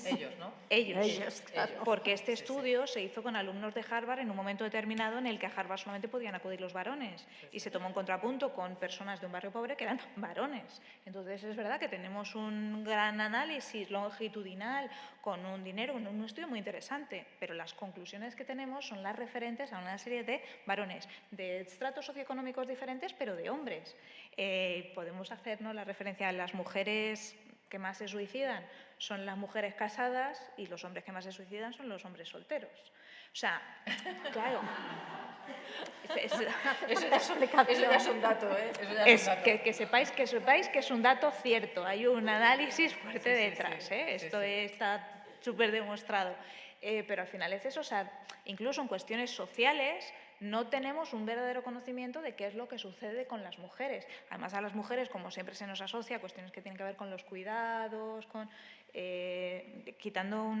Ellos, ¿no? Ellos, claro. porque este estudio se hizo con alumnos de Harvard en un momento determinado en el que a Harvard solamente podían acudir los varones y se tomó en contrapunto con personas de un barrio pobre que eran varones. Entonces es verdad que tenemos un gran análisis longitudinal con un dinero, con un estudio muy interesante, pero las conclusiones que tenemos son las referentes a una serie de varones, de estratos socioeconómicos diferentes, pero de hombres. Podemos hacernos la referencia a las mujeres que más se suicidan son las mujeres casadas y los hombres que más se suicidan son los hombres solteros. O sea, claro. Eso ya es un dato, ¿eh? Que sepáis que es un dato cierto. Hay un análisis fuerte detrás, ¿eh? Esto está súper demostrado. Pero al final es eso, o sea, incluso en cuestiones sociales no tenemos un verdadero conocimiento de qué es lo que sucede con las mujeres. Además, a las mujeres, como siempre se nos asocia, cuestiones que tienen que ver con los cuidados, con quitando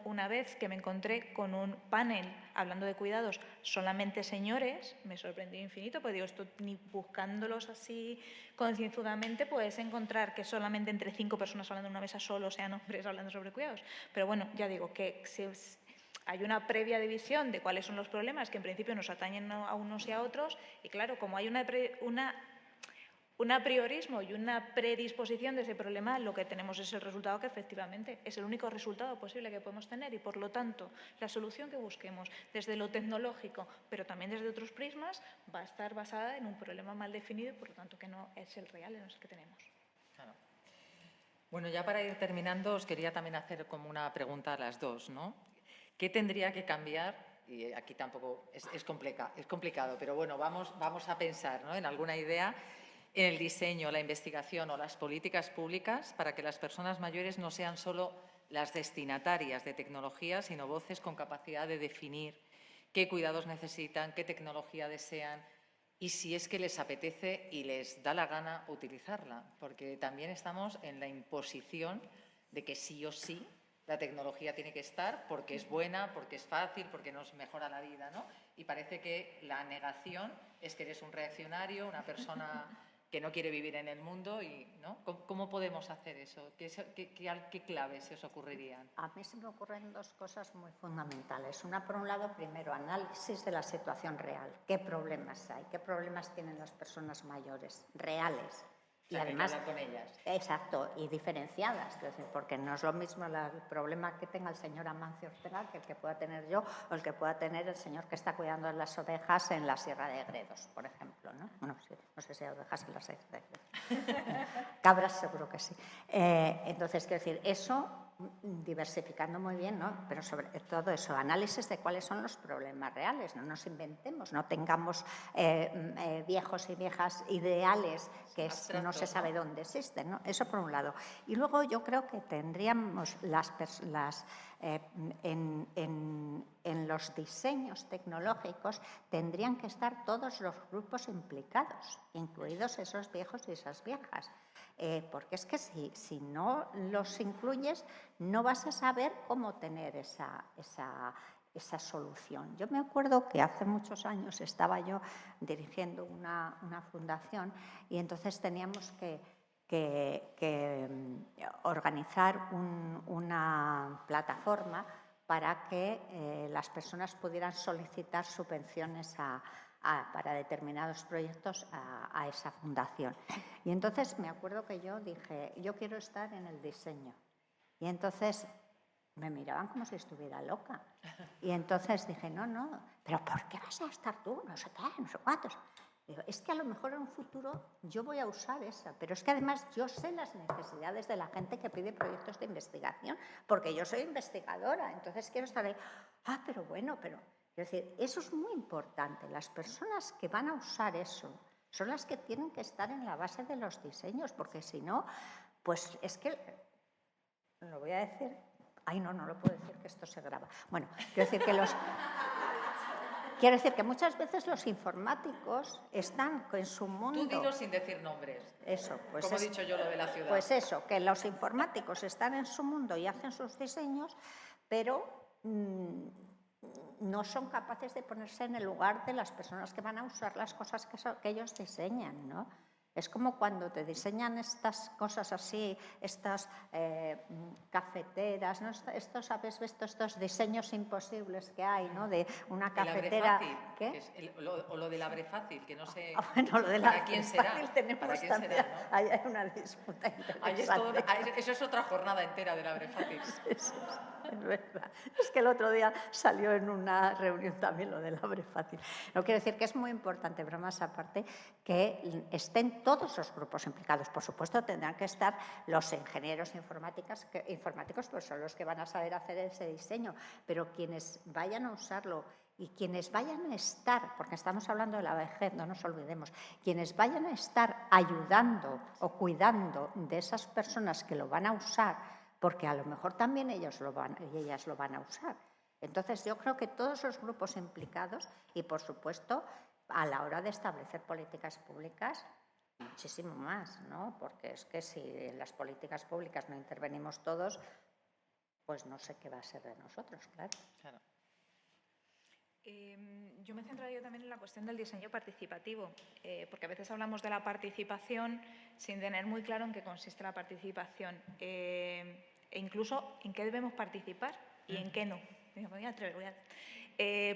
una vez que me encontré con un panel hablando de cuidados solamente señores, me sorprendió infinito, porque digo, esto ni buscándolos así concienzudamente puedes encontrar que solamente entre 5 personas hablando en una mesa solo sean hombres hablando sobre cuidados. Pero bueno, ya digo que hay una previa división de cuáles son los problemas que en principio nos atañen a unos y a otros y claro, como hay un apriorismo y una predisposición de ese problema, lo que tenemos es el resultado que efectivamente es el único resultado posible que podemos tener y por lo tanto la solución que busquemos desde lo tecnológico pero también desde otros prismas va a estar basada en un problema mal definido y por lo tanto que no es el real en el que tenemos. Claro. Bueno, ya para ir terminando, os quería también hacer como una pregunta a las dos, ¿no? ¿Qué tendría que cambiar? Y aquí tampoco es complicado, pero bueno, vamos a pensar, ¿no?, en alguna idea en el diseño, la investigación o las políticas públicas para que las personas mayores no sean solo las destinatarias de tecnología, sino voces con capacidad de definir qué cuidados necesitan, qué tecnología desean y si es que les apetece y les da la gana utilizarla, porque también estamos en la imposición de que sí o sí la tecnología tiene que estar porque es buena, porque es fácil, porque nos mejora la vida, ¿no? Y parece que la negación es que eres un reaccionario, una persona que no quiere vivir en el mundo y, ¿no? ¿Cómo podemos hacer eso? ¿Qué claves se os ocurrirían? A mí se me ocurren dos cosas muy fundamentales. Una, por un lado, primero, análisis de la situación real. ¿Qué problemas hay? ¿Qué problemas tienen las personas mayores reales? O sea, que hay que hablar con ellas. Exacto, y diferenciadas, es decir, porque no es lo mismo el problema que tenga el señor Amancio Ortega que el que pueda tener yo o el que pueda tener el señor que está cuidando de las ovejas en la Sierra de Gredos, por ejemplo, ¿no? No sé si hay ovejas en la Sierra de Gredos. Cabras seguro que sí. Entonces, quiero decir, eso diversificando muy bien, ¿no? Pero sobre todo eso, análisis de cuáles son los problemas reales, no nos inventemos, no tengamos viejos y viejas ideales que no se sabe dónde existen, ¿no? Eso por un lado. Y luego yo creo que tendríamos en los diseños tecnológicos tendrían que estar todos los grupos implicados, incluidos esos viejos y esas viejas. Porque es que si no los incluyes, no vas a saber cómo tener esa solución. Yo me acuerdo que hace muchos años estaba yo dirigiendo una fundación y entonces teníamos que organizar una plataforma para que las personas pudieran solicitar subvenciones para determinados proyectos a esa fundación. Y entonces me acuerdo que yo dije, yo quiero estar en el diseño. Y entonces me miraban como si estuviera loca. Y entonces dije, no, ¿pero por qué vas a estar tú? No sé qué, no sé cuántos. Digo, es que a lo mejor en un futuro yo voy a usar esa, pero es que además yo sé las necesidades de la gente que pide proyectos de investigación, porque yo soy investigadora, entonces quiero estar ahí. Pero bueno, es decir, eso es muy importante. Las personas que van a usar eso son las que tienen que estar en la base de los diseños, porque si no, pues es que, lo voy a decir, no lo puedo decir que esto se graba. Bueno, quiero decir que muchas veces los informáticos están en su mundo. Tú dilo sin decir nombres. Eso, pues como he dicho yo lo de la ciudad. Pues eso, que los informáticos están en su mundo y hacen sus diseños, pero no son capaces de ponerse en el lugar de las personas que van a usar las cosas que ellos diseñan, ¿no? Es como cuando te diseñan estas cosas así, estas cafeteras, ¿no? ¿Habéis visto estos diseños imposibles que hay, ¿no? De una cafetera. ¿Qué? O lo del abre fácil, que no sé. Bueno, lo del ¿Para quién será? ¿Para quién será, ¿no? Ahí hay una disputa interesante. Eso es otra jornada entera del abre fácil. Sí, es verdad. Es que el otro día salió en una reunión también lo del abre fácil. No quiero decir que es muy importante, pero más aparte, que estén todos los grupos implicados. Por supuesto, tendrán que estar los ingenieros informáticos, pues son los que van a saber hacer ese diseño, pero quienes vayan a usarlo y quienes vayan a estar, porque estamos hablando de la vejez, no nos olvidemos, quienes vayan a estar ayudando o cuidando de esas personas que lo van a usar, porque a lo mejor también ellas lo van a usar. Entonces, yo creo que todos los grupos implicados y, por supuesto, a la hora de establecer políticas públicas, muchísimo más, ¿no? Porque es que si en las políticas públicas no intervenimos todos, pues no sé qué va a ser de nosotros, claro. Yo me centraría también en la cuestión del diseño participativo, porque a veces hablamos de la participación sin tener muy claro en qué consiste la participación e incluso en qué debemos participar y en qué no. Me voy a atrever,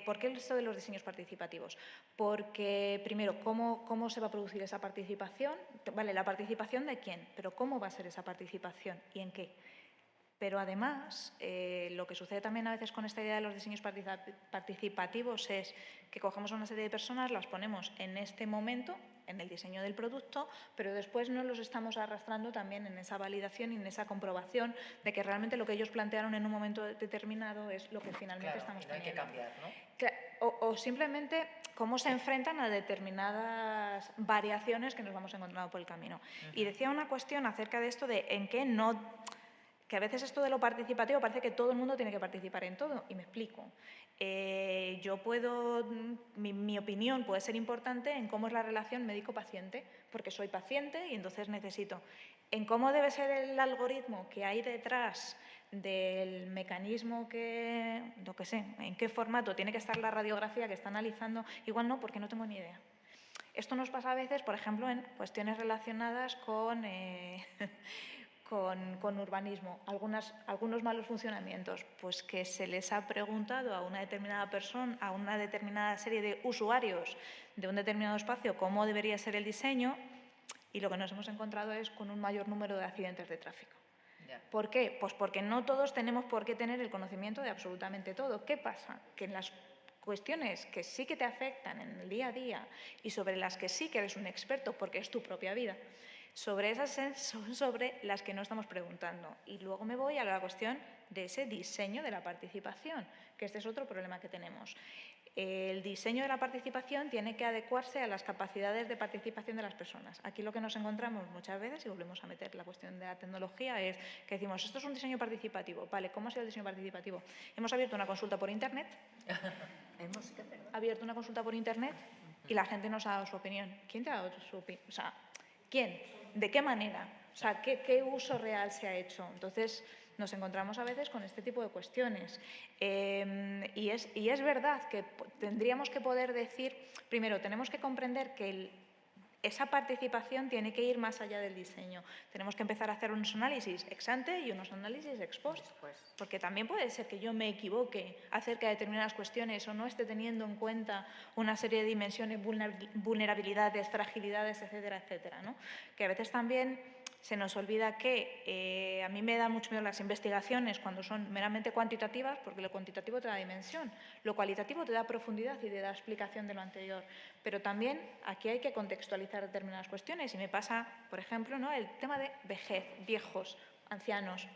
¿por qué esto de los diseños participativos? Porque, primero, ¿cómo se va a producir esa participación? Vale, ¿la participación de quién? Pero ¿cómo va a ser esa participación y en qué? Pero además, lo que sucede también a veces con esta idea de los diseños participativos es que cogemos a una serie de personas, las ponemos en este momento, en el diseño del producto, pero después no los estamos arrastrando también en esa validación y en esa comprobación de que realmente lo que ellos plantearon en un momento determinado es lo que finalmente estamos no hay que teniendo. cambiar, ¿no? O simplemente cómo se enfrentan a determinadas variaciones que nos vamos encontrando por el camino. Y decía una cuestión acerca de esto de en qué no... Que a veces esto de lo participativo parece que todo el mundo tiene que participar en todo, y me explico. Yo puedo, mi opinión puede ser importante en cómo es la relación médico-paciente, porque soy paciente y entonces necesito. En cómo debe ser el algoritmo que hay detrás del mecanismo que, lo que sé, en qué formato tiene que estar la radiografía que está analizando, igual no, porque no tengo ni idea. Esto nos pasa a veces, por ejemplo, en cuestiones relacionadas con urbanismo, algunos malos funcionamientos, pues que se les ha preguntado a una determinada persona, a una determinada serie de usuarios de un determinado espacio cómo debería ser el diseño, y lo que nos hemos encontrado es con un mayor número de accidentes de tráfico. ¿Por qué? Pues porque no todos tenemos por qué tener el conocimiento de absolutamente todo. ¿Qué pasa? Que en las cuestiones que sí que te afectan en el día a día y sobre las que sí que eres un experto porque es tu propia vida, sobre esas son sobre las que no estamos preguntando. Y luego me voy a la cuestión de ese diseño de la participación, que este es otro problema que tenemos. El diseño de la participación tiene que adecuarse a las capacidades de participación de las personas. Aquí lo que nos encontramos muchas veces, y volvemos a meter la cuestión de la tecnología, es que decimos, esto es un diseño participativo. Vale, ¿cómo ha sido el diseño participativo? Hemos abierto una consulta por Internet. Hemos abierto una consulta por Internet y la gente nos ha dado su opinión. ¿Quién te ha dado su opinión? O sea, ¿quién? ¿De qué manera? O sea, ¿qué uso real se ha hecho? Entonces, nos encontramos a veces con este tipo de cuestiones. Y es verdad que tendríamos que poder decir, primero, tenemos que comprender que esa participación tiene que ir más allá del diseño. Tenemos que empezar a hacer unos análisis ex ante y unos análisis ex post. Porque también puede ser que yo me equivoque acerca de determinadas cuestiones o no esté teniendo en cuenta una serie de dimensiones, vulnerabilidades, fragilidades, etcétera, etcétera, ¿no? Que a veces también se nos olvida que a mí me da mucho miedo las investigaciones cuando son meramente cuantitativas, porque lo cuantitativo te da dimensión, lo cualitativo te da profundidad y te da explicación de lo anterior. Pero también aquí hay que contextualizar determinadas cuestiones y me pasa, por ejemplo, ¿no?, el tema de vejez, viejos, ancianos.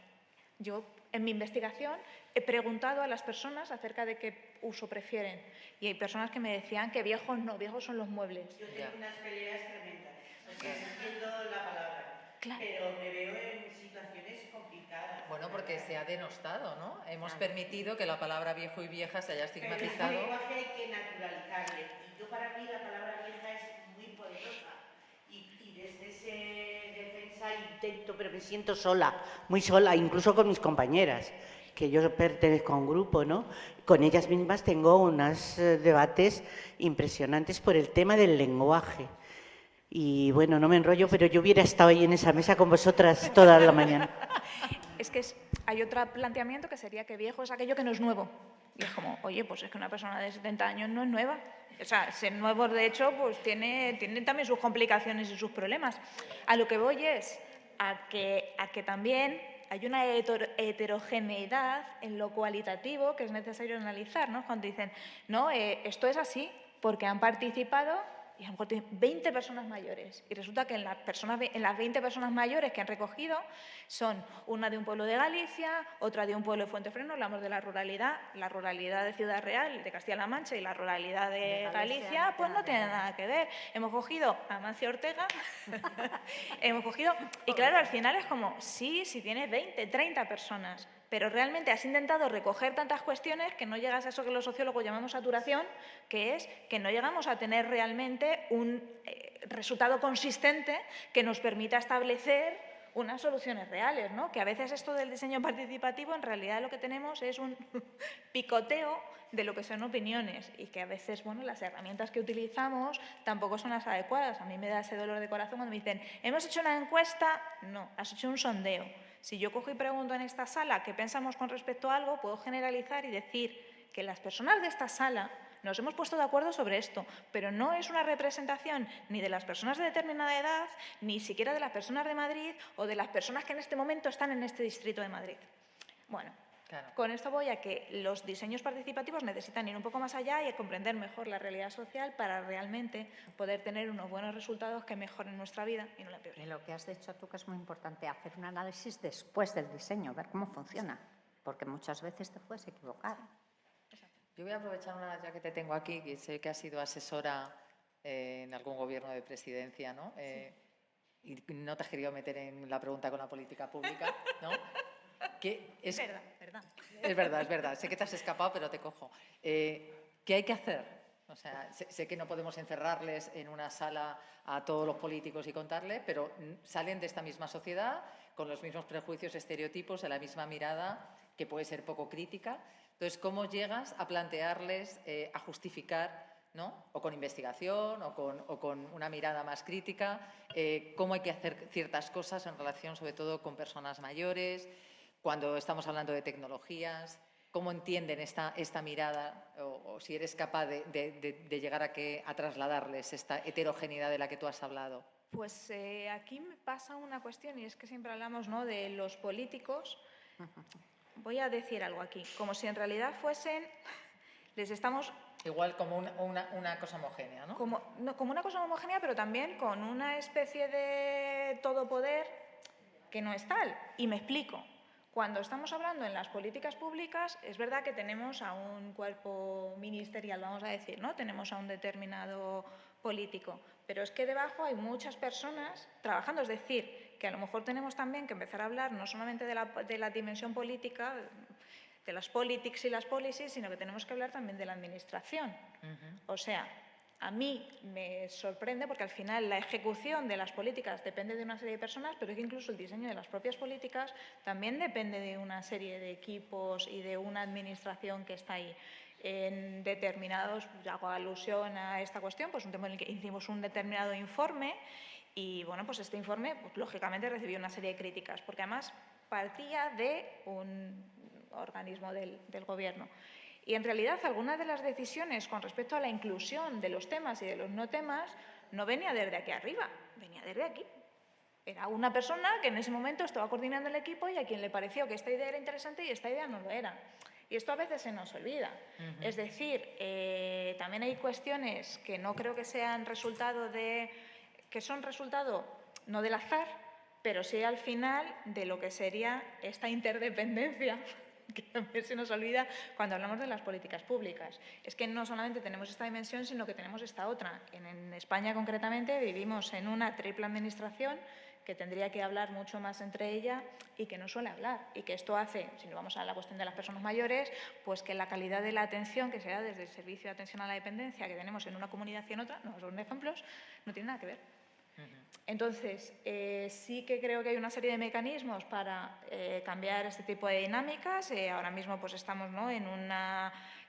Yo, en mi investigación, he preguntado a las personas acerca de qué uso prefieren y hay personas que me decían que viejos no, viejos son los muebles. Yo tengo unas peleas tremendas, porque entiendo la palabra. Claro. Pero me veo en situaciones complicadas. Bueno, porque se ha denostado, ¿no? Hemos permitido que la palabra viejo y vieja se haya estigmatizado. Pero el lenguaje hay que naturalizarle. Y yo, para mí, la palabra vieja es muy poderosa. Y desde esa defensa intento, pero me siento sola, muy sola, incluso con mis compañeras, que yo pertenezco a un grupo, ¿no? Con ellas mismas tengo unos debates impresionantes por el tema del lenguaje. Y bueno, no me enrollo, pero yo hubiera estado ahí en esa mesa con vosotras toda la mañana. Es que hay otro planteamiento que sería que viejo es aquello que no es nuevo. Y es como, oye, pues es que una persona de 70 años no es nueva. O sea, ser nuevo, de hecho, pues tiene también sus complicaciones y sus problemas. A lo que voy es a que también hay una heterogeneidad en lo cualitativo que es necesario analizar, ¿no? Cuando dicen, no, esto es así porque han participado y a lo mejor tienen 20 personas mayores. Y resulta que en las 20 personas mayores que han recogido son una de un pueblo de Galicia, otra de un pueblo de Fuentefreno, hablamos de la ruralidad de Ciudad Real, de Castilla-La Mancha y la ruralidad de Galicia, pues no tiene nada que ver. Hemos cogido a Amancio Ortega, hemos cogido... Y claro, al final es como, sí, si tienes 20, 30 personas, pero realmente has intentado recoger tantas cuestiones que no llegas a eso que los sociólogos llamamos saturación, que es que no llegamos a tener realmente un resultado consistente que nos permita establecer unas soluciones reales, ¿no? Que a veces esto del diseño participativo, en realidad lo que tenemos es un picoteo de lo que son opiniones y que a veces, bueno, las herramientas que utilizamos tampoco son las adecuadas. A mí me da ese dolor de corazón cuando me dicen, ¿hemos hecho una encuesta? No, has hecho un sondeo. Si yo cojo y pregunto en esta sala qué pensamos con respecto a algo, puedo generalizar y decir que las personas de esta sala nos hemos puesto de acuerdo sobre esto, pero no es una representación ni de las personas de determinada edad, ni siquiera de las personas de Madrid o de las personas que en este momento están en este distrito de Madrid. Bueno, Claro. con esto voy a que los diseños participativos necesitan ir un poco más allá y a comprender mejor la realidad social para realmente poder tener unos buenos resultados que mejoren nuestra vida y no la Y empeoren. lo que has dicho tú, que es muy importante, hacer un análisis después del diseño, ver cómo funciona, porque muchas veces te puedes equivocar. Yo voy a aprovechar ya que te tengo aquí, que sé que has sido asesora en algún gobierno de presidencia, ¿no? Y no te has querido meter en la pregunta con la política pública, ¿no? Que Es verdad, verdad. Es verdad. Sé que te has escapado, pero te cojo. ¿Qué hay que hacer? O sea, sé que no podemos encerrarles en una sala a todos los políticos y contarles, pero salen de esta misma sociedad con los mismos prejuicios, estereotipos, de la misma mirada, que puede ser poco crítica. Entonces, ¿cómo llegas a plantearles, a justificar, ¿no? O con investigación o con una mirada más crítica, cómo hay que hacer ciertas cosas en relación, sobre todo, con personas mayores, cuando estamos hablando de tecnologías? ¿Cómo entienden esta mirada? O si eres capaz de llegar a trasladarles esta heterogeneidad de la que tú has hablado. Pues aquí me pasa una cuestión y es que siempre hablamos, ¿no?, de los políticos. Voy a decir algo aquí, como si en realidad fuesen, les estamos Igual como una cosa homogénea, ¿no? como una cosa homogénea, pero también con una especie de todopoder que no es tal. Y me explico. Cuando estamos hablando en las políticas públicas, es verdad que tenemos a un cuerpo ministerial, vamos a decir, ¿no? Tenemos a un determinado político, pero es que debajo hay muchas personas trabajando, es decir, que a lo mejor tenemos también que empezar a hablar no solamente de la dimensión política, de las politics y las policies, sino que tenemos que hablar también de la administración. O sea, a mí me sorprende porque al final la ejecución de las políticas depende de una serie de personas, pero es que incluso el diseño de las propias políticas también depende de una serie de equipos y de una administración que está ahí. En determinados, hago alusión a esta cuestión, pues un tema en el que hicimos un determinado informe y, bueno, pues este informe, pues, lógicamente recibió una serie de críticas, porque además partía de un organismo del Gobierno. Y en realidad algunas de las decisiones con respecto a la inclusión de los temas y de los no temas no venía desde aquí arriba, venía desde aquí. Era una persona que en ese momento estaba coordinando el equipo y a quien le pareció que esta idea era interesante y esta idea no lo era. Y esto a veces se nos olvida. Es decir, también hay cuestiones que no creo que sean resultado que son resultado no del azar, pero sí al final de lo que sería esta interdependencia que también se nos olvida cuando hablamos de las políticas públicas. Es que no solamente tenemos esta dimensión, sino que tenemos esta otra. En España, concretamente, vivimos en una triple administración que tendría que hablar mucho más entre ella y que no suele hablar. Y que esto hace, si nos vamos a la cuestión de las personas mayores, pues que la calidad de la atención que se da desde el servicio de atención a la dependencia que tenemos en una comunidad y en otra, no son ejemplos, no tiene nada que ver. Entonces, sí que creo que hay una serie de mecanismos para cambiar este tipo de dinámicas. Ahora mismo pues, estamos, ¿no?, en un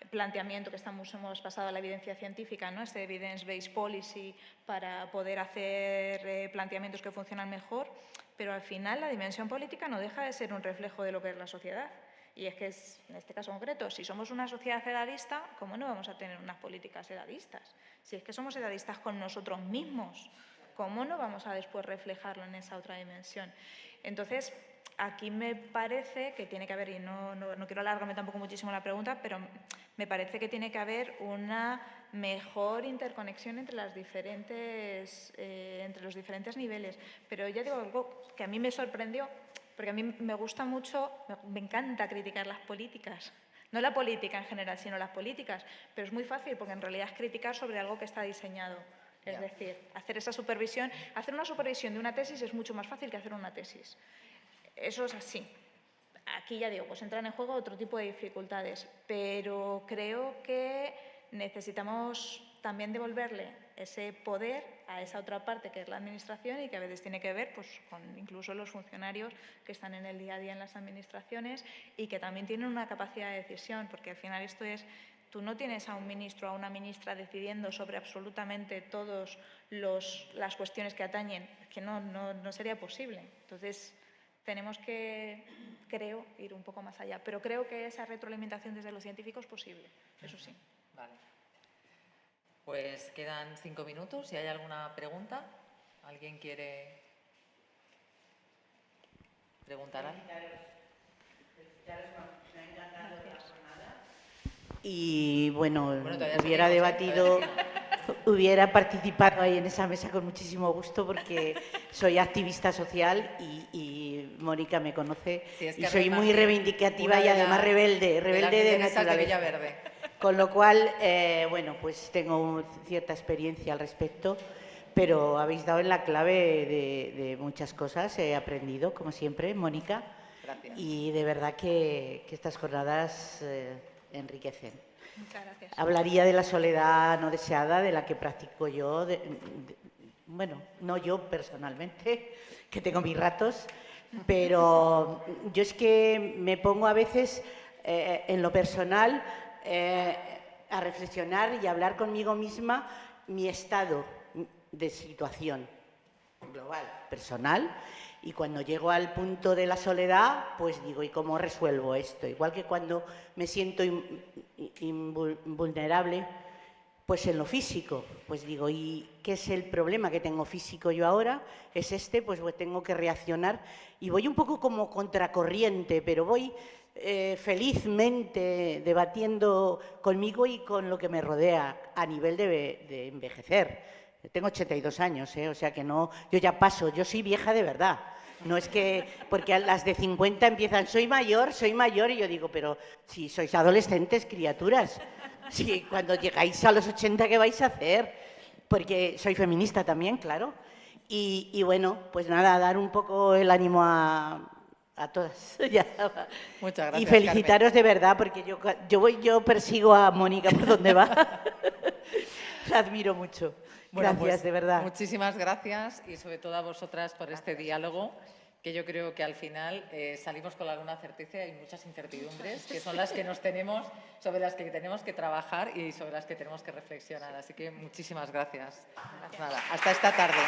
planteamiento que hemos pasado a la evidencia científica, ¿no?, este evidence-based policy, para poder hacer planteamientos que funcionan mejor, pero al final la dimensión política no deja de ser un reflejo de lo que es la sociedad. Y es que, en este caso concreto, si somos una sociedad edadista, ¿cómo no vamos a tener unas políticas edadistas? Si es que somos edadistas con nosotros mismos, ¿cómo no vamos a después reflejarlo en esa otra dimensión? Entonces, aquí me parece que tiene que haber, y no quiero alargarme tampoco muchísimo la pregunta, pero me parece que tiene que haber una mejor interconexión entre los diferentes niveles. Pero ya digo algo que a mí me sorprendió, porque a mí me gusta mucho, me encanta criticar las políticas. No la política en general, sino las políticas. Pero es muy fácil porque en realidad es criticar sobre algo que está diseñado. Es decir, hacer esa supervisión, hacer una supervisión de una tesis es mucho más fácil que hacer una tesis. Eso es así. Aquí ya digo, pues entran en juego otro tipo de dificultades, pero creo que necesitamos también devolverle ese poder a esa otra parte que es la administración y que a veces tiene que ver pues, con incluso los funcionarios que están en el día a día en las administraciones y que también tienen una capacidad de decisión, porque al final esto es... Tú no tienes a un ministro o a una ministra decidiendo sobre absolutamente todas las cuestiones que atañen, que no sería posible. Entonces, tenemos que, creo, ir un poco más allá. Pero creo que esa retroalimentación desde los científicos es posible, eso sí. Vale. Pues quedan 5 minutos. Si hay alguna pregunta, ¿alguien quiere preguntar algo? Y bueno, todavía hubiera seguimos, debatido, hubiera participado ahí en esa mesa con muchísimo gusto porque soy activista social y Mónica me conoce Sí, es y que soy además muy que reivindicativa una y de además las- rebelde de las de lideresas de naturaleza. Villaverde. Con lo cual, bueno, pues tengo cierta experiencia al respecto, pero habéis dado en la clave de muchas cosas, he aprendido, como siempre, Mónica. Gracias. Y de verdad que estas jornadas enriquecen. Muchas gracias. Hablaría de la soledad no deseada, de la que practico yo, bueno, no yo personalmente, que tengo mis ratos, pero yo es que me pongo a veces en lo personal a reflexionar y a hablar conmigo misma mi estado de situación global, personal, y cuando llego al punto de la soledad, pues digo, ¿y cómo resuelvo esto? Igual que cuando me siento vulnerable, pues en lo físico, pues digo, ¿y qué es el problema que tengo físico yo ahora? Es este, pues tengo que reaccionar y voy un poco como contracorriente, pero voy felizmente debatiendo conmigo y con lo que me rodea a nivel de envejecer. Tengo 82 años, o sea que no, yo ya paso, yo soy vieja de verdad. No es que, porque a las de 50 empiezan, soy mayor, y yo digo, pero si sois adolescentes, criaturas, si cuando llegáis a los 80, ¿qué vais a hacer? Porque soy feminista también, claro. Y bueno, pues nada, dar un poco el ánimo a todas. Ya. Muchas gracias, Y felicitaros Carmen. de verdad, porque yo persigo a Mónica por donde va. La admiro mucho. Bueno, Gracias, pues, de verdad. muchísimas gracias y sobre todo a vosotras por este diálogo, que yo creo que al final salimos con alguna certeza y muchas incertidumbres, que son las que nos tenemos, sobre las que tenemos que trabajar y sobre las que tenemos que reflexionar. Así que muchísimas gracias. Nada, hasta esta tarde.